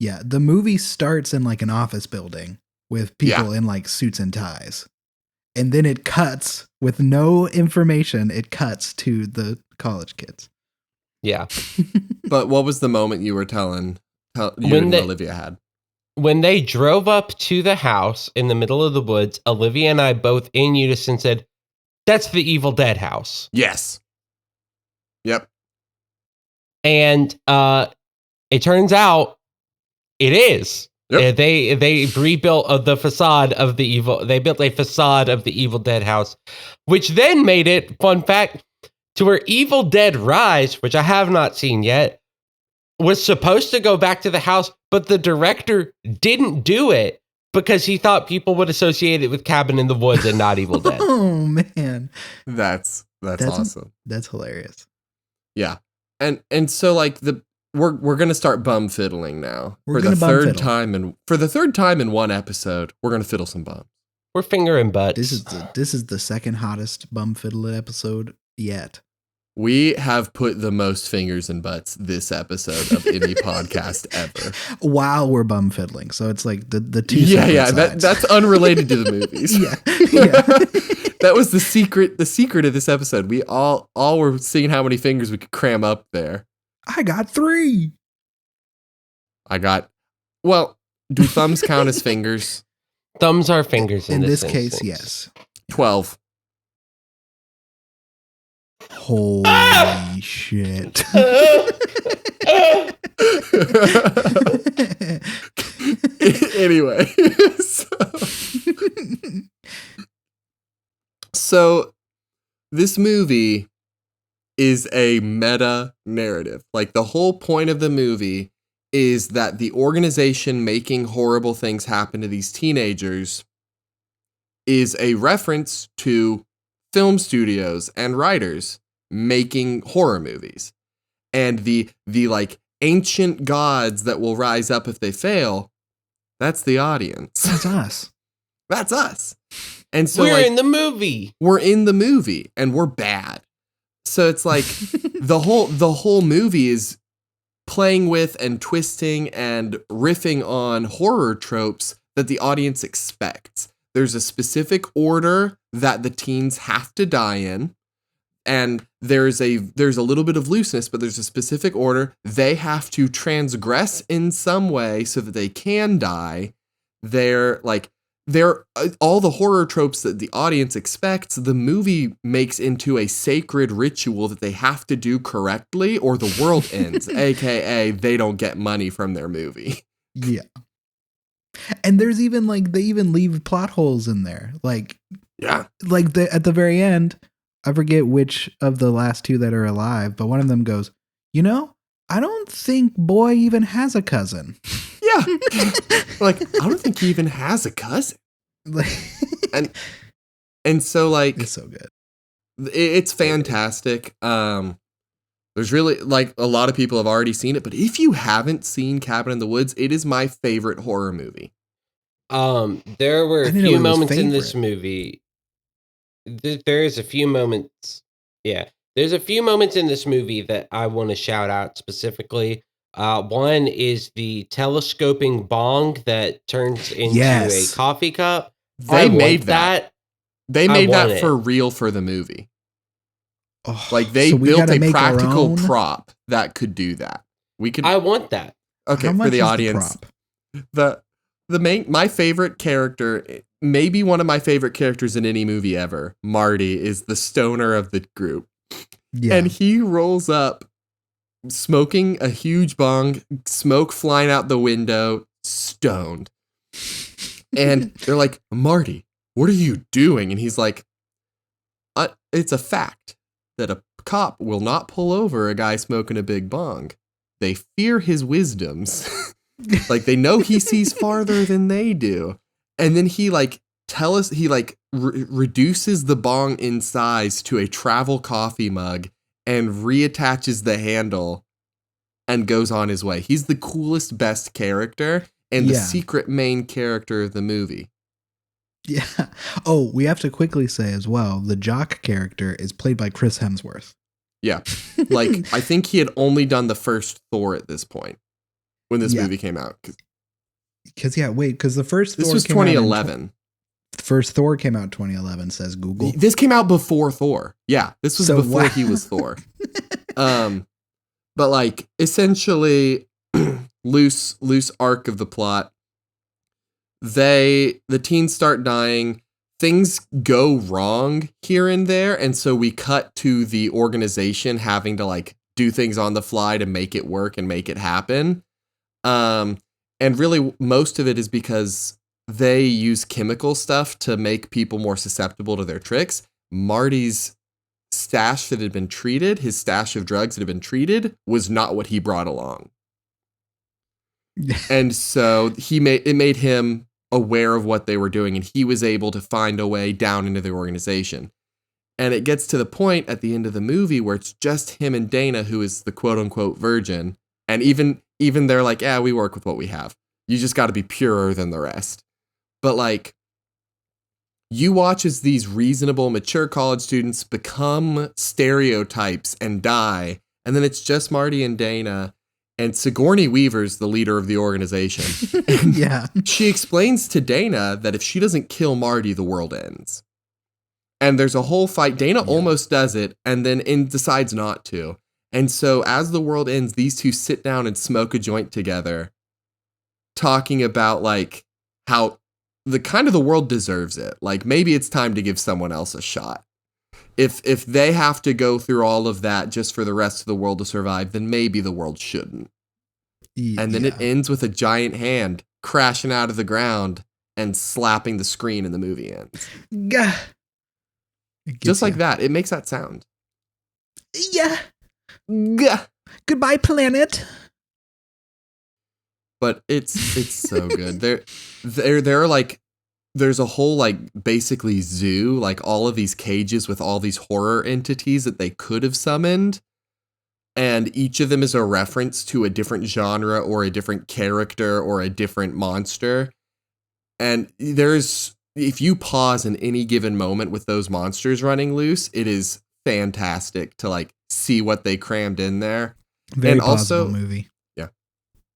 Yeah, the movie starts in like an office building with people in like suits and ties. And then it cuts with no information. It cuts to the college kids. Yeah. But what was the moment you were telling Olivia had? When they drove up to the house in the middle of the woods, Olivia and I both in unison said, "That's the Evil Dead house." Yes. Yep. And it turns out it is. Yep. They rebuilt the facade of the evil. They built a facade of the Evil Dead house, which then made it, fun fact, to where Evil Dead Rise, which I have not seen yet, was supposed to go back to the house, but the director didn't do it because he thought people would associate it with Cabin in the Woods and not Evil Dead. Oh man, that's awesome. That's hilarious. Yeah, and so like we're gonna start bum fiddling now For the third time in one episode. We're gonna fiddle some bums. We're fingering butts. This is the second hottest bum fiddle episode yet. We have put the most fingers in butts this episode of any podcast ever. While we're bum fiddling, so it's like the two. That's unrelated to the movies. yeah. That was the secret. The secret of this episode. We all were seeing how many fingers we could cram up there. I got 3. Well, do thumbs count as fingers? Thumbs are fingers in this instance. case. Yes. 12. Holy shit. Anyway, so this movie is a meta narrative. Like the whole point of the movie is that the organization making horrible things happen to these teenagers is a reference to film studios and writers making horror movies. And the like ancient gods that will rise up if they fail, that's the audience. That's us. That's us. And so we're in the movie. We're in the movie and we're bad. So it's like the whole movie is playing with and twisting and riffing on horror tropes that the audience expects. There's a specific order that the teens have to die in. And there's a little bit of looseness, but there's a specific order. They have to transgress in some way so that they can die. They're like they're all the horror tropes that the audience expects, the movie makes into a sacred ritual that they have to do correctly or the world ends, aka they don't get money from their movie. Yeah. And there's even they even leave plot holes in there. Yeah. At the very end, I forget which of the last two that are alive, but one of them goes, I don't think boy even has a cousin. Yeah. I don't think he even has a cousin. and so it's so good. It's fantastic. There's really a lot of people have already seen it, but if you haven't seen Cabin in the Woods, it is my favorite horror movie. There were a few moments in this movie. There's a few moments. Yeah. There's a few moments in this movie that I want to shout out specifically. One is the telescoping bong that turns into a coffee cup. They made that. They made that for real for the movie. Oh, they built a practical prop that could do that. I want that. Okay, for the audience. My favorite character, maybe one of my favorite characters in any movie ever, Marty, is the stoner of the group. Yeah. And he rolls up smoking a huge bong, smoke flying out the window, stoned. And they're like, Marty, what are you doing? And he's like, it's a fact that a cop will not pull over a guy smoking a big bong. They fear his wisdoms. They know he sees farther than they do. And then he reduces the bong in size to a travel coffee mug and reattaches the handle and goes on his way. He's the coolest, best character and the secret main character of the movie. Yeah. Oh, we have to quickly say as well, the jock character is played by Chris Hemsworth. Yeah. I think he had only done the first Thor at this point when this movie came out. Because the first This Thor was came 2011. The first Thor came out 2011, says Google. This came out before Thor. Yeah, this was before he was Thor. But essentially, loose arc of the plot. The teens start dying. Things go wrong here and there, and so we cut to the organization having to do things on the fly to make it work and make it happen. And really, most of it is because they use chemical stuff to make people more susceptible to their tricks. Marty's stash that had been treated, his stash of drugs that had been treated, was not what he brought along. And so it made him aware of what they were doing, and he was able to find a way down into the organization. And it gets to the point at the end of the movie where it's just him and Dana, who is the quote unquote virgin. And even they're like, yeah, we work with what we have. You just got to be purer than the rest. But you watch as these reasonable, mature college students become stereotypes and die. And then it's just Marty and Dana. And Sigourney Weaver's the leader of the organization. Yeah. She explains to Dana that if she doesn't kill Marty, the world ends. And there's a whole fight. Dana almost does it and then decides not to. And so as the world ends, these two sit down and smoke a joint together, talking about how the world deserves it. Maybe it's time to give someone else a shot. If they have to go through all of that just for the rest of the world to survive, then maybe the world shouldn't. And then it ends with a giant hand crashing out of the ground and slapping the screen and the movie ends. Gah. Just like that. It makes that sound. Yeah. Gah. Goodbye, planet. But it's so good. They're there's a whole basically zoo, all of these cages with all these horror entities that they could have summoned. And each of them is a reference to a different genre or a different character or a different monster. And if you pause in any given moment with those monsters running loose, it is fantastic to see what they crammed in there. Very possible movie. Yeah.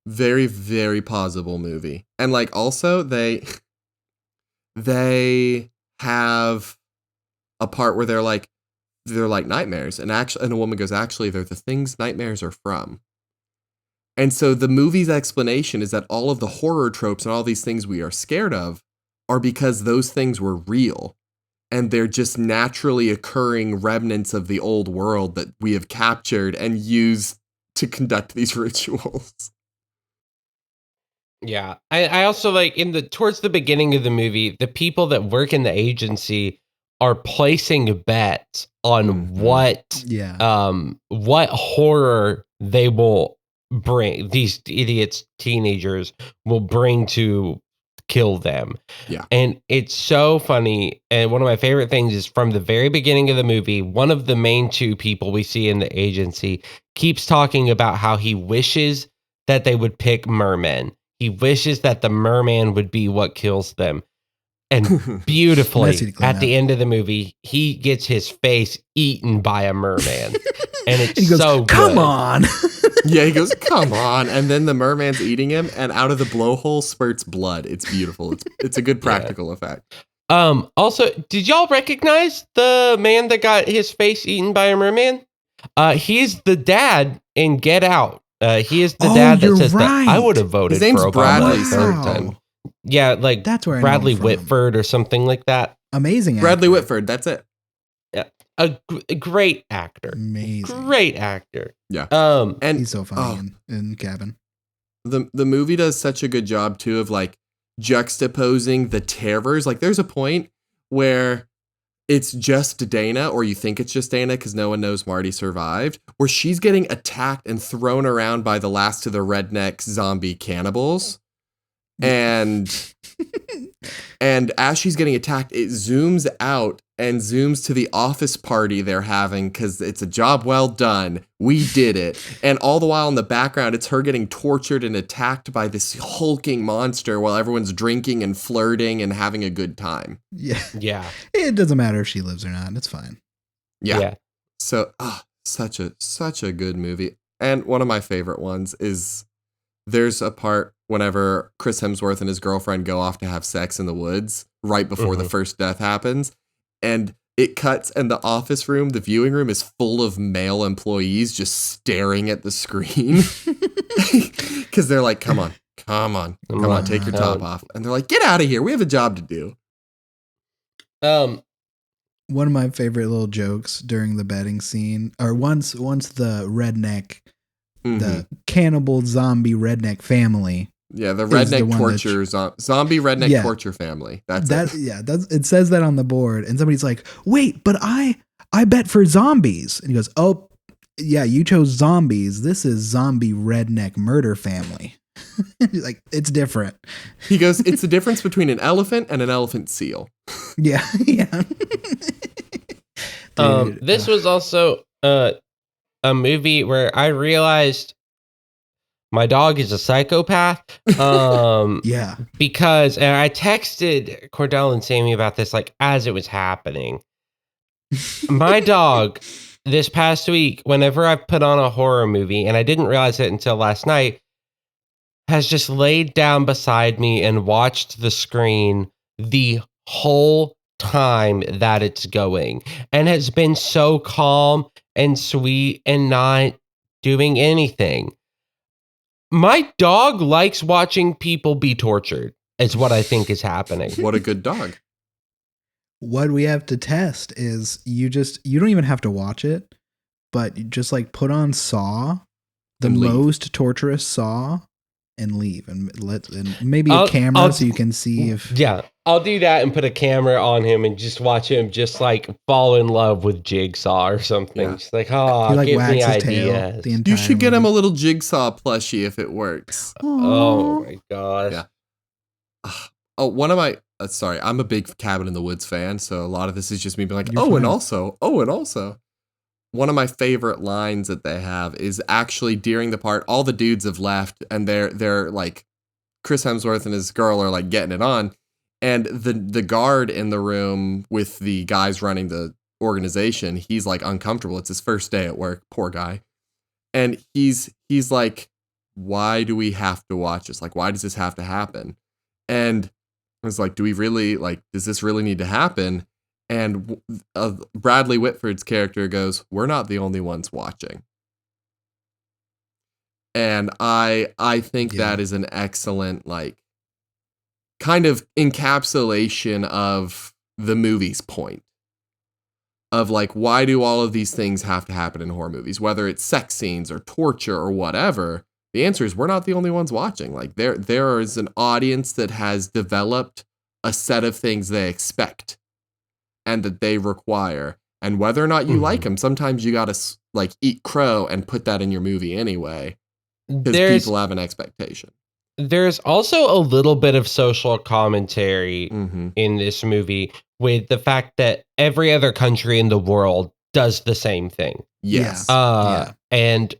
Very, very pausable movie. And also they have a part where they're like nightmares, and a woman goes, actually, they're the things nightmares are from. And so the movie's explanation is that all of the horror tropes and all these things we are scared of are because those things were real. And they're just naturally occurring remnants of the old world that we have captured and used to conduct these rituals. Yeah. I also like towards the beginning of the movie, the people that work in the agency are placing bets on what horror they will bring, these idiots, teenagers will bring to kill them. Yeah. And it's so funny. And one of my favorite things is from the very beginning of the movie, one of the main two people we see in the agency keeps talking about how he wishes that they would pick mermen. He wishes that the merman would be what kills them. And beautifully, at the end of the movie, he gets his face eaten by a merman. And it's he goes, so good. Come on. Yeah, he goes, come on. And then the merman's eating him, and out of the blowhole spurts blood. It's beautiful. It's a good practical effect. Also, did y'all recognize the man that got his face eaten by a merman? He's the dad in Get Out. He is the dad that says that I would have voted His name's for Obama Bradley a third time. Yeah, like that's where Bradley Whitford or something like that. Amazing Bradley actor. Whitford, that's it. Yeah, a great actor. Amazing. Great actor. Yeah. And he's so funny in Cabin. The movie does such a good job too of like juxtaposing the terrors. Like there's a point where it's just Dana, or you think it's just Dana because no one knows Marty survived, where she's getting attacked and thrown around by the last of the redneck zombie cannibals. And as she's getting attacked, it zooms out and zooms to the office party they're having because it's a job well done. We did it. And all the while in the background, it's her getting tortured and attacked by this hulking monster while everyone's drinking and flirting and having a good time. Yeah. Yeah. It doesn't matter if she lives or not. It's fine. Yeah. So, such a good movie. And one of my favorite ones is there's a part whenever Chris Hemsworth and his girlfriend go off to have sex in the woods right before the first death happens. And it cuts, and the office room, the viewing room, is full of male employees just staring at the screen. Because they're like, come on, take your top off. And they're like, get out of here. We have a job to do. One of my favorite little jokes during the bedding scene, or once the redneck, the cannibal zombie redneck family. Yeah, the redneck torture zombie redneck torture family. That's it. Yeah, it says that on the board, and somebody's like, "Wait, but I bet for zombies." And he goes, "Oh, yeah, you chose zombies. This is zombie redneck murder family." He's like, "It's different." He goes, "It's the difference between an elephant and an elephant seal." Yeah, yeah. Dude, this was also a movie where I realized my dog is a psychopath. Yeah. Because, and I texted Cordell and Sammy about this like as it was happening. My dog this past week, whenever I've put on a horror movie, and I didn't realize it until last night, has just laid down beside me and watched the screen the whole time that it's going, and has been so calm and sweet and not doing anything. My dog likes watching people be tortured, is what I think is happening. What a good dog. What we have to test is you don't even have to watch it, but you just like put on Saw, the most torturous Saw, and leave and maybe a camera so you can see if. Yeah, I'll do that and put a camera on him and just watch him just like fall in love with Jigsaw or something. Yeah. Just like, give me ideas. You should get him a little Jigsaw plushie if it works. Aww. Oh my gosh. Yeah. One of my sorry, I'm a big Cabin in the Woods fan, so a lot of this is just me being like, and also. One of my favorite lines that they have is actually during the part, all the dudes have left and they're like, Chris Hemsworth and his girl are like getting it on. And the guard in the room with the guys running the organization, he's like uncomfortable. It's his first day at work, poor guy. And he's like, why do we have to watch this? Like, why does this have to happen? And I was like, does this really need to happen? And Bradley Whitford's character goes, we're not the only ones watching. And I think that is an excellent, like, kind of encapsulation of the movie's point. Of like, why do all of these things have to happen in horror movies? Whether it's sex scenes or torture or whatever, the answer is we're not the only ones watching. Like there is an audience that has developed a set of things they expect and that they require. And whether or not you like them, sometimes you got to like eat crow and put that in your movie anyway. Because people have an expectation. There's also a little bit of social commentary in this movie with the fact that every other country in the world does the same thing. Yes. And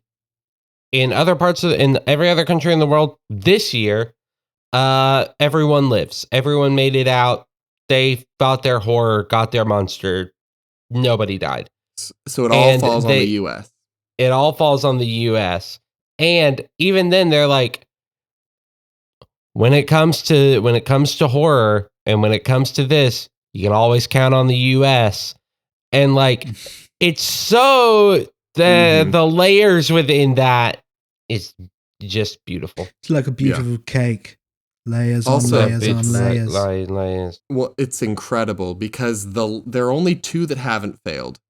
in other parts in every other country in the world this year, everyone lives. Everyone made it out. They got their horror, got their monster. Nobody died. So it all falls on the US. It all falls on the US. And even then they're like, when it comes to horror and when it comes to this, you can always count on the US. And like, it's so the layers within that is just beautiful. It's like a beautiful cake. Layers on layers on layers. Layers. Well, it's incredible because there are only two that haven't failed.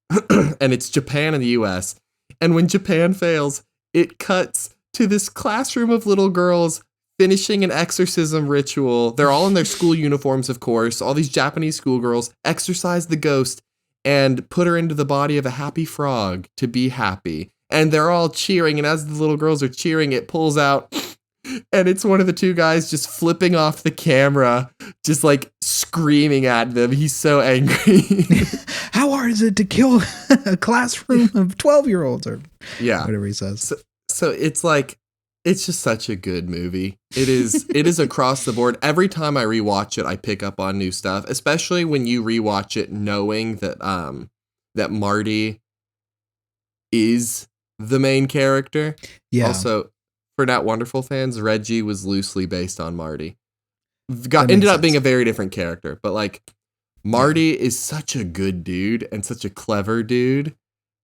And it's Japan and the US. And when Japan fails, it cuts to this classroom of little girls finishing an exorcism ritual. They're all in their school uniforms, of course. All these Japanese schoolgirls exorcise the ghost and put her into the body of a happy frog to be happy. And they're all cheering. And as the little girls are cheering, it pulls out. And it's one of the two guys just flipping off the camera, just like screaming at them. He's so angry. How hard is it to kill a classroom of 12-year-olds or whatever he says? So it's like, it's just such a good movie. It is across the board. Every time I rewatch it, I pick up on new stuff, especially when you rewatch it knowing that that Marty is the main character. Yeah. Also, for Not Wonderful fans, Reggie was loosely based on Marty. Ended up being a very different character, but like Marty is such a good dude and such a clever dude,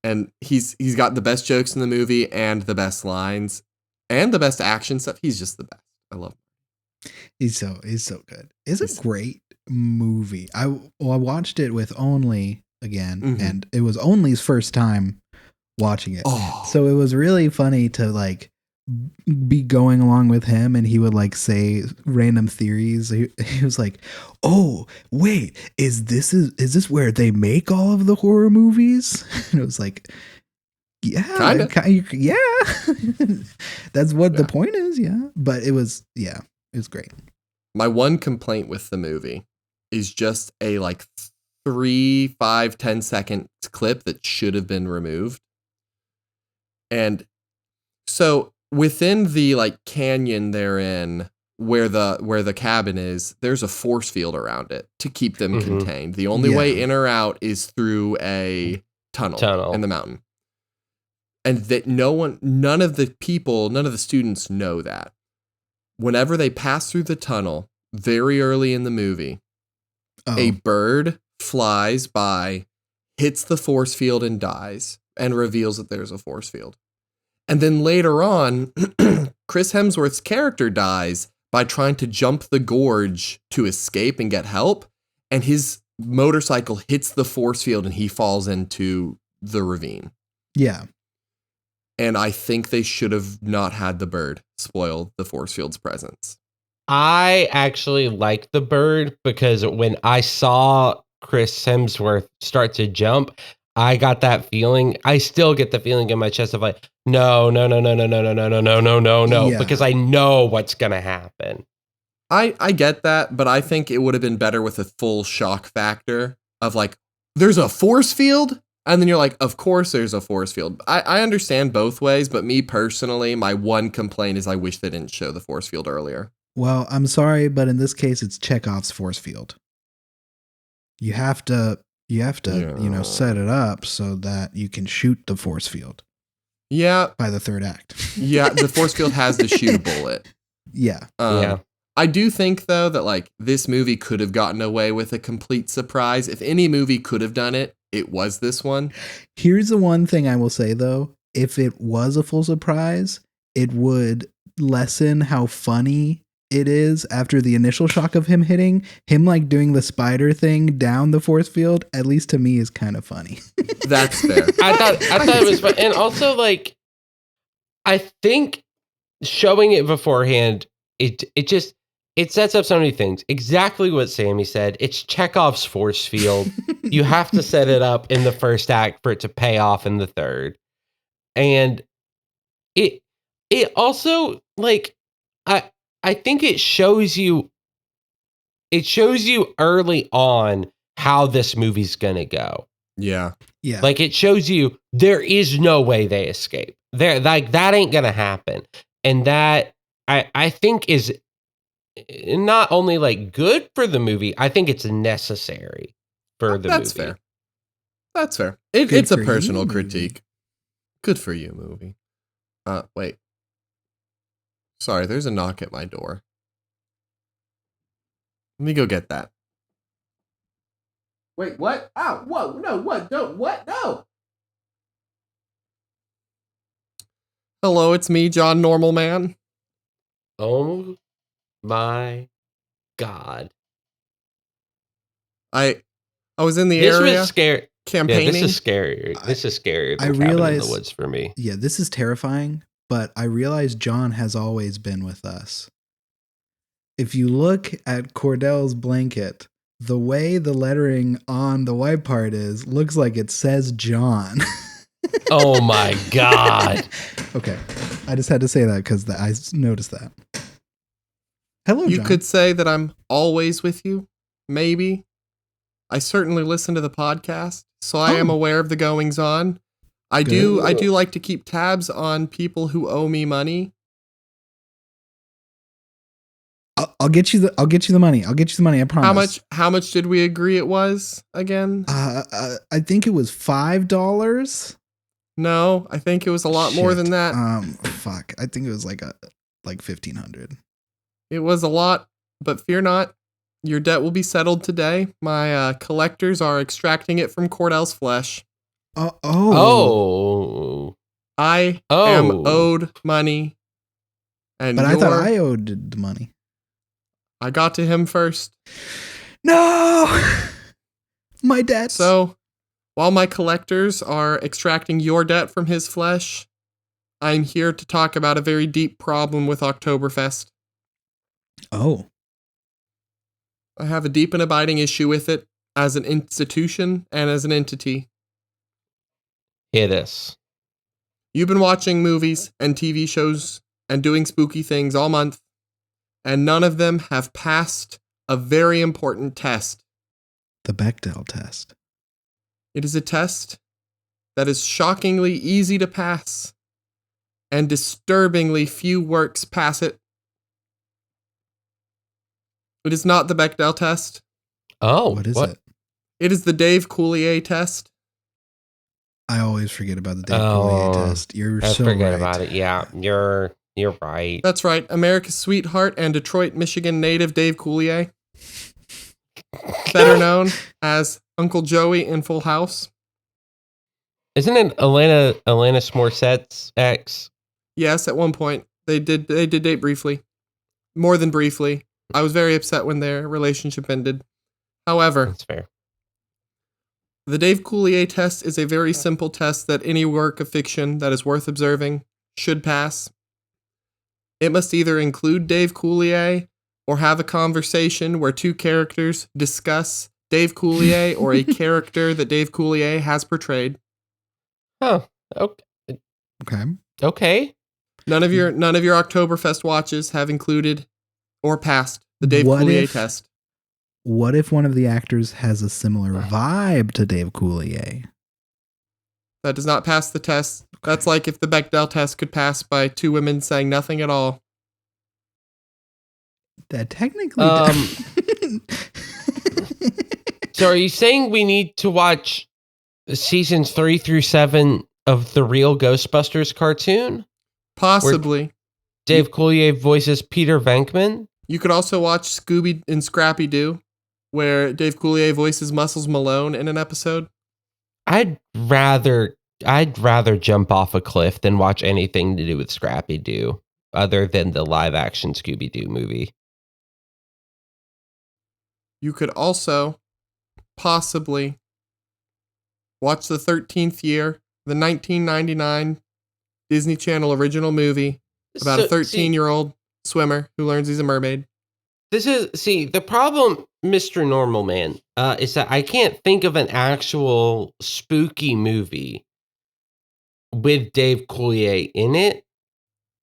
and he's got the best jokes in the movie and the best lines. And the best action stuff. He's just the best. I love him. He's so good. It's a great movie. I watched it with Only again, and it was Only's first time watching it. Oh. So it was really funny to like be going along with him, and he would like say random theories. He was like, "Oh, wait, is this where they make all of the horror movies?" And it was like, yeah, yeah. That's what the point is, yeah. But it was great. My one complaint with the movie is just a like 3, 5, 10 second clip that should have been removed. And so within the like canyon they're in, where the cabin is, there's a force field around it to keep them contained. The only way in or out is through a tunnel in the mountain. And that none of the students know that. Whenever they pass through the tunnel, very early in the movie, a bird flies by, hits the force field and dies, and reveals that there's a force field. And then later on, Chris Hemsworth's character dies by trying to jump the gorge to escape and get help, and his motorcycle hits the force field and he falls into the ravine. Yeah. And I think they should have not had the bird spoil the force field's presence. I actually like the bird because when I saw Chris Hemsworth start to jump, I got that feeling. I still get the feeling in my chest of like, no, because I know what's going to happen. I get that, but I think it would have been better with a full shock factor of like, there's a force field? And then you're like, of course there's a force field. I understand both ways, but me personally, my one complaint is I wish they didn't show the force field earlier. Well, I'm sorry, but in this case, it's Chekhov's force field. You have to, set it up so that you can shoot the force field. Yeah. By the third act. Yeah, the force field has to shoot a bullet. Yeah. I do think, though, that like this movie could have gotten away with a complete surprise. If any movie could have done it, it was this one. Here's the one thing I will say, though. If it was a full surprise, it would lessen how funny it is after the initial shock of him hitting, him like doing the spider thing down the force field, at least to me, is kind of funny. That's fair. I thought it was fun. And also, like, I think showing it beforehand, it sets up so many things. Exactly what Sammy said. It's Chekhov's force field. You have to set it up in the first act for it to pay off in the third. And it also, like, I think it shows you early on how this movie's gonna go. Yeah. Yeah. Like, it shows you there is no way they escape. There, like, that ain't gonna happen. And that I think is not only like good for the movie, I think it's necessary for the That's movie. fair. That's fair. It's a personal critique. Good for you, movie. Wait. Sorry, there's a knock at my door. Let me go get that. Wait, what? Ow, whoa, no, what? Don't, what? No! Hello, it's me, John Normal Man. Oh my God. I was in the This area was scary. campaigning. Yeah, this is scary. This is scarier than Cabin in the Woods for me. Yeah, this is terrifying, but I realize John has always been with us. If you look at Cordell's blanket, the way the lettering on the white part is, looks like it says John. Oh my God. Okay. I just had to say that because I noticed that. Hello, You John. could say that I'm always with you, maybe. I certainly listen to the podcast, so I am aware of the goings on. I do like to keep tabs on people who owe me money. I'll get you the money. I'll get you the money. I promise. How much did we agree it was again? I think it was $5. No, I think it was a lot more than that. Fuck. I think it was like 1,500. It was a lot, but fear not. Your debt will be settled today. My collectors are extracting it from Cordell's flesh. Oh. I am owed money. And but I thought I owed the money. I got to him first. No! My debt. So, while my collectors are extracting your debt from his flesh, I'm here to talk about a very deep problem with OktoberFest. Oh. I have a deep and abiding issue with it as an institution and as an entity. Hit us. You've been watching movies and TV shows and doing spooky things all month, and none of them have passed a very important test. The Bechdel test. It is a test that is shockingly easy to pass, and disturbingly few works pass it. It is not the Bechdel test. Oh, what is it? It is the Dave Coulier test. I always forget about the Dave Coulier test. You're so right. I forget about it. Yeah, you're right. That's right. America's sweetheart and Detroit, Michigan native Dave Coulier, better known as Uncle Joey in Full House. Isn't it Alanis Morissette's ex? Yes, at one point they did date briefly, more than briefly. I was very upset when their relationship ended. However, that's fair. The Dave Coulier test is a very simple test that any work of fiction that is worth observing should pass. It must either include Dave Coulier or have a conversation where two characters discuss Dave Coulier or a character that Dave Coulier has portrayed. Oh, okay. None of your OktoberFest watches have included or passed the Dave Coulier test. What if one of the actors has a similar vibe to Dave Coulier? That does not pass the test. That's like if the Bechdel test could pass by two women saying nothing at all. That technically So are you saying we need to watch seasons 3 through 7 of the real Ghostbusters cartoon? Possibly. Dave Coulier voices Peter Venkman? You could also watch Scooby and Scrappy Doo, where Dave Coulier voices Muscles Malone in an episode. I'd rather jump off a cliff than watch anything to do with Scrappy Doo, other than the live action Scooby Doo movie. you could also possibly watch the 13th year, the 1999 Disney Channel original movie about a 13-year-old swimmer who learns he's a mermaid. The problem, Mr. Normal Man, is that I can't think of an actual spooky movie with Dave Coulier in it.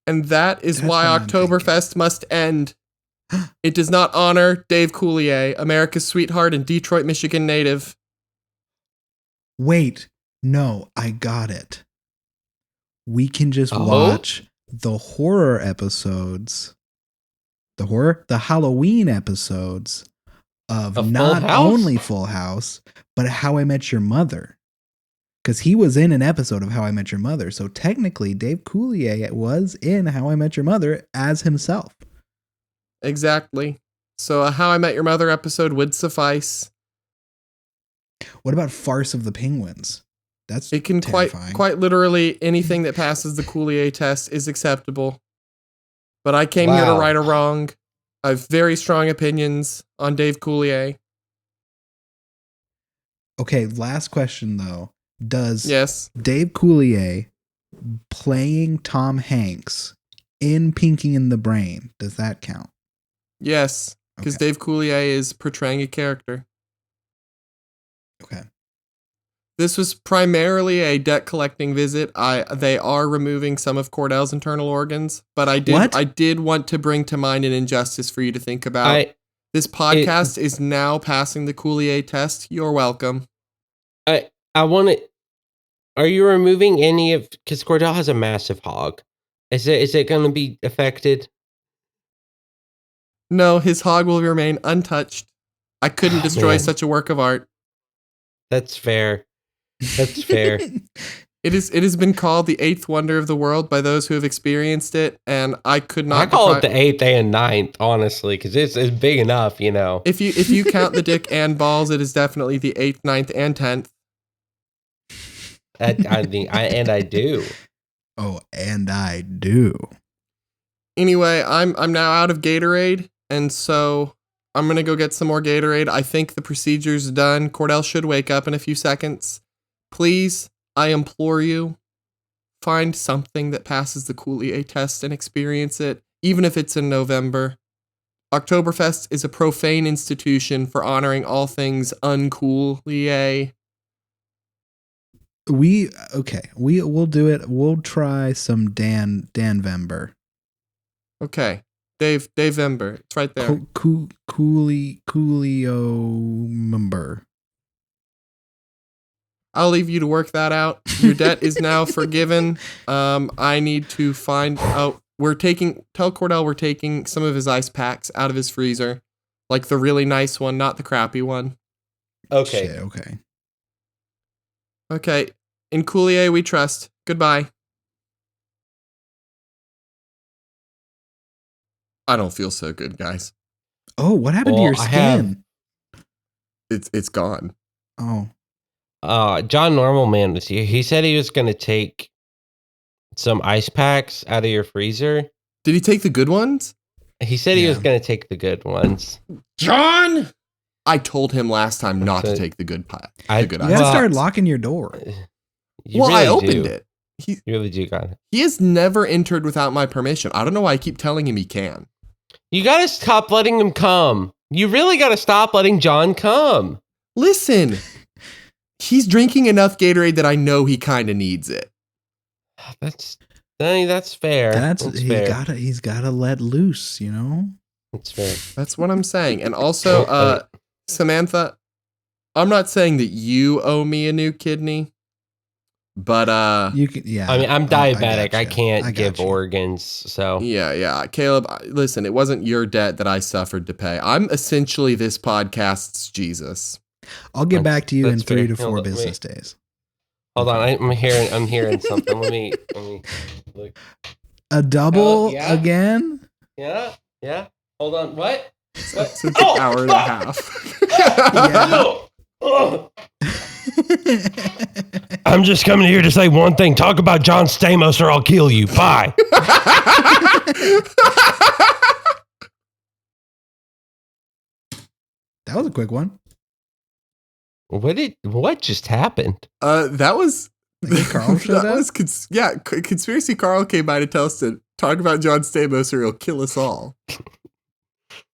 And that is That's why what I'm Oktoberfest must end. It does not honor Dave Coulier, America's sweetheart and Detroit, Michigan native. Wait, no, I got it. We can just watch the horror episodes, the Halloween episodes of not only Full House, but How I Met Your Mother. Because he was in an episode of How I Met Your Mother. So technically, Dave Coulier was in How I Met Your Mother as himself. Exactly. So a How I Met Your Mother episode would suffice. What about Farce of the Penguins? That's it can terrifying. quite literally anything that passes the Coulier test is acceptable. But I came here to right a wrong. I have very strong opinions on Dave Coulier. Okay, last question though. Does Dave Coulier playing Tom Hanks in Pinky and the Brain, does that count? Yes, because Dave Coulier is portraying a character. Okay. This was primarily a debt collecting visit. They are removing some of Cordell's internal organs, but I did want to bring to mind an injustice for you to think about. This podcast is now passing the Coulier test. You're welcome. I want to. Are you removing any of? Because Cordell has a massive hog. Is it going to be affected? No, his hog will remain untouched. I couldn't destroy such a work of art. That's fair. That's fair. It has been called the 8th wonder of the world by those who have experienced it, and I could not. I call it the 8th and 9th, honestly, because it's big enough, you know. If you count the dick and balls, it is definitely the 8th, 9th, and 10th. I do. Oh, and I do. Anyway, I'm now out of Gatorade, and so I'm gonna go get some more Gatorade. I think the procedure's done. Cordell should wake up in a few seconds. Please, I implore you, find something that passes the Coulier test and experience it, even if it's in November. Oktoberfest is a profane institution for honoring all things uncoulier. We'll do it. We'll try some Dan Vember. Okay. Dave Vember. It's right there. Coolio member. I'll leave you to work that out. Your debt is now forgiven. I need to find out. Tell Cordell we're taking some of his ice packs out of his freezer. Like the really nice one, not the crappy one. Okay. Shit, okay. Okay. In Coulier we trust. Goodbye. I don't feel so good, guys. Oh, what happened to your skin? It's gone. Oh. John Normal Man was here. He said he was going to take some ice packs out of your freezer. Did he take the good ones? He said he was going to take the good ones. John! I told him last time not to take the good pie. You gotta start locking your door. I opened it. You really do got it. He has never entered without my permission. I don't know why I keep telling him he can. You gotta stop letting him come. You really gotta stop letting John come. Listen, he's drinking enough Gatorade that I know he kind of needs it. That's fair. He's gotta let loose, you know? That's fair. That's what I'm saying. And also, Samantha, I'm not saying that you owe me a new kidney, but you can. Yeah, I mean, I'm diabetic. I gotcha. can't give organs. So yeah. Caleb, listen, it wasn't your debt that I suffered to pay. I'm essentially this podcast's Jesus. I'll get back to you in 3 to 4 business days. Hold on, I'm hearing something. Let me look. A double again? Yeah. Hold on. What? Since an hour and a half. I'm just coming here to say one thing. Talk about John Stamos or I'll kill you. Bye. That was a quick one. What just happened? That was I think Carl showed that up? was Conspiracy Carl came by to tell us to talk about John Stamos or he'll kill us all.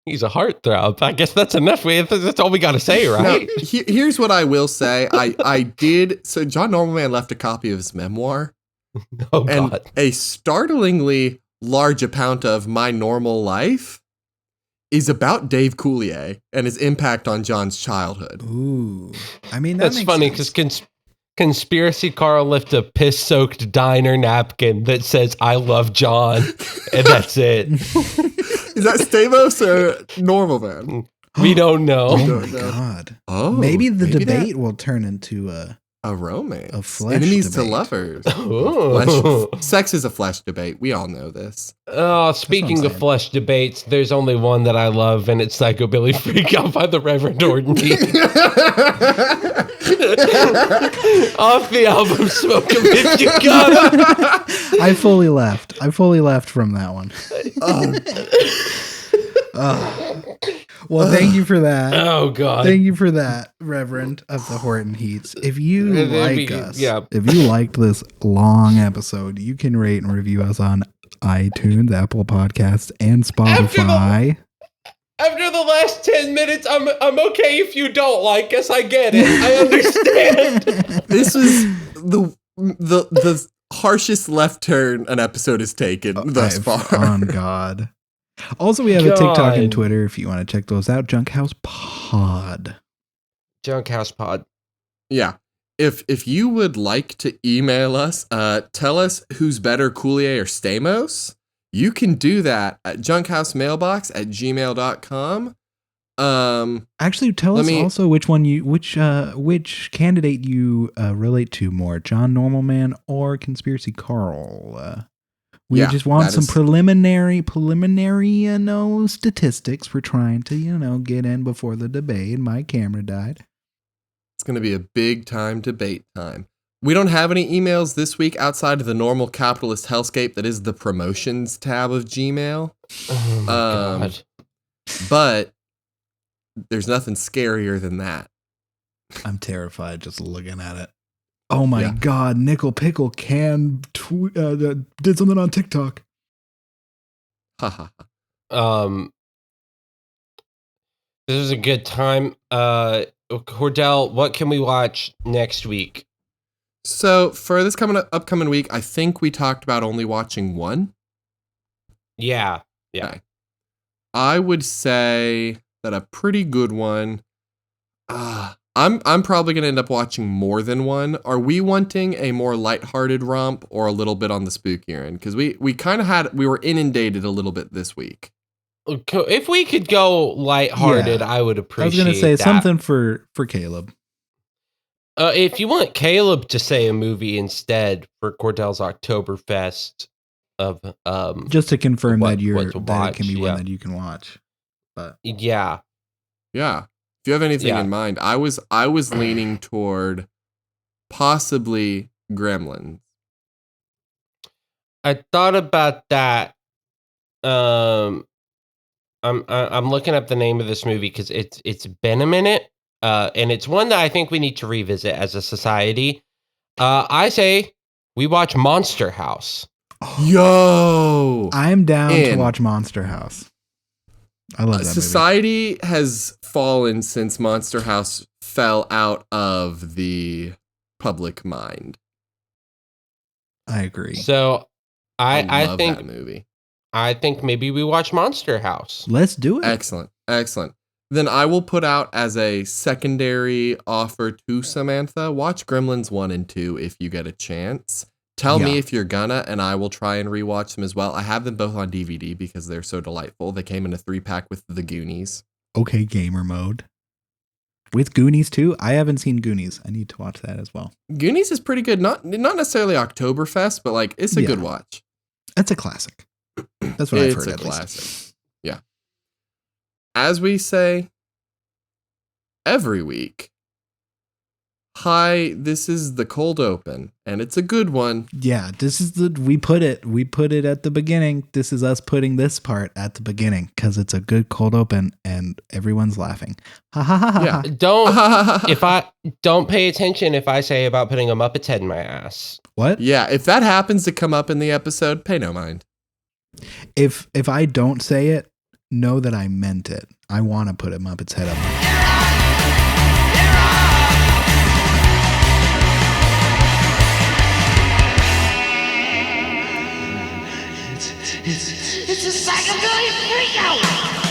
He's a heartthrob. I guess that's enough. That's all we got to say, right? Now, here's what I will say. I did. So John Normalman left a copy of his memoir. Oh, And God. a startlingly large amount of my normal life is about Dave Coulier and his impact on John's childhood. Ooh. I mean, that That's makes funny sense. because Conspiracy Carl left a piss-soaked diner napkin that says, I love John, and that's it. Is that Stamos or Normalman? We don't know. Oh don't my know. God. Oh, Maybe the that- debate will turn into a romance. a flesh Enemies debate. to lovers. Ooh. Sex is a flesh debate. We all know this. Oh, speaking of saying. flesh debates, there's only one that I love, and it's Psychobilly Freak Out by the Reverend Orton. Off the album Smoke 'em If You Got 'em. I fully left from that one. Well, thank you for that. Oh, God. Thank you for that, Reverend of the Horton Heats. If you like us, yeah. if you liked this long episode, you can rate and review us on iTunes, Apple Podcasts, and Spotify. After the last 10 minutes, I'm okay if you don't like us. I get it. I understand. This was the harshest left turn an episode has taken thus far. On God. Also, we have a TikTok and God. Twitter if you want to check those out. Junk House Pod. Junk House Pod. Yeah. If you would like to email us, tell us who's better, Coulier or Stamos, you can do that at junkhousemailbox@gmail.com. Actually, tell us also which candidate you relate to more, John Normalman or Conspiracy Carl. We just want some preliminary statistics. We're trying to get in before the debate. My camera died. It's going to be a big time debate time. We don't have any emails this week outside of the normal capitalist hellscape that is the promotions tab of Gmail. Oh, my God. But there's nothing scarier than that. I'm terrified just looking at it. Oh my God, Nickel Pickle did something on TikTok. This was a good time. Cordell, what can we watch next week? So for this upcoming week, I think we talked about only watching one. Yeah. Okay. I would say that a pretty good one. I'm probably gonna end up watching more than one. Are we wanting a more lighthearted romp or a little bit on the spookier end? Because we were inundated a little bit this week. If we could go lighthearted, I would appreciate. I was gonna say that. something for Caleb. If you want Caleb to say a movie instead for Cordell's OktoberFest of just to confirm what that it can be one that you can watch. But yeah. If you have anything in mind, I was leaning toward possibly Gremlins. I thought about that. I'm looking up the name of this movie because it's been a minute, and it's one that I think we need to revisit as a society. I say we watch Monster House. Yo, I'm down to watch Monster House. I love that Society has fallen since Monster House fell out of the public mind. I agree. love So I think that movie. I think maybe we watch Monster House. Let's do it. Excellent. Then I will put out as a secondary offer to Samantha, watch Gremlins 1 and 2 if you get a chance. Tell me if you're gonna, and I will try and rewatch them as well. I have them both on DVD because they're so delightful. They came in a 3-pack with The Goonies. Okay, gamer mode. With Goonies too? I haven't seen Goonies. I need to watch that as well. Goonies is pretty good. Not necessarily Oktoberfest, but like it's a good watch. It's a classic. That's what I've heard. It's a classic. Yeah. As we say every week, Hi, this is the cold open, and it's a good one. Yeah, this is we put it at the beginning. This is us putting this part at the beginning because it's a good cold open and everyone's laughing. Ha ha ha ha. Yeah. ha. Don't pay attention if I say about putting a Muppet's head in my ass. What? Yeah, if that happens to come up in the episode, pay no mind. If I don't say it, know that I meant it. I want to put a Muppet's head up. It's a psychobilly freakout!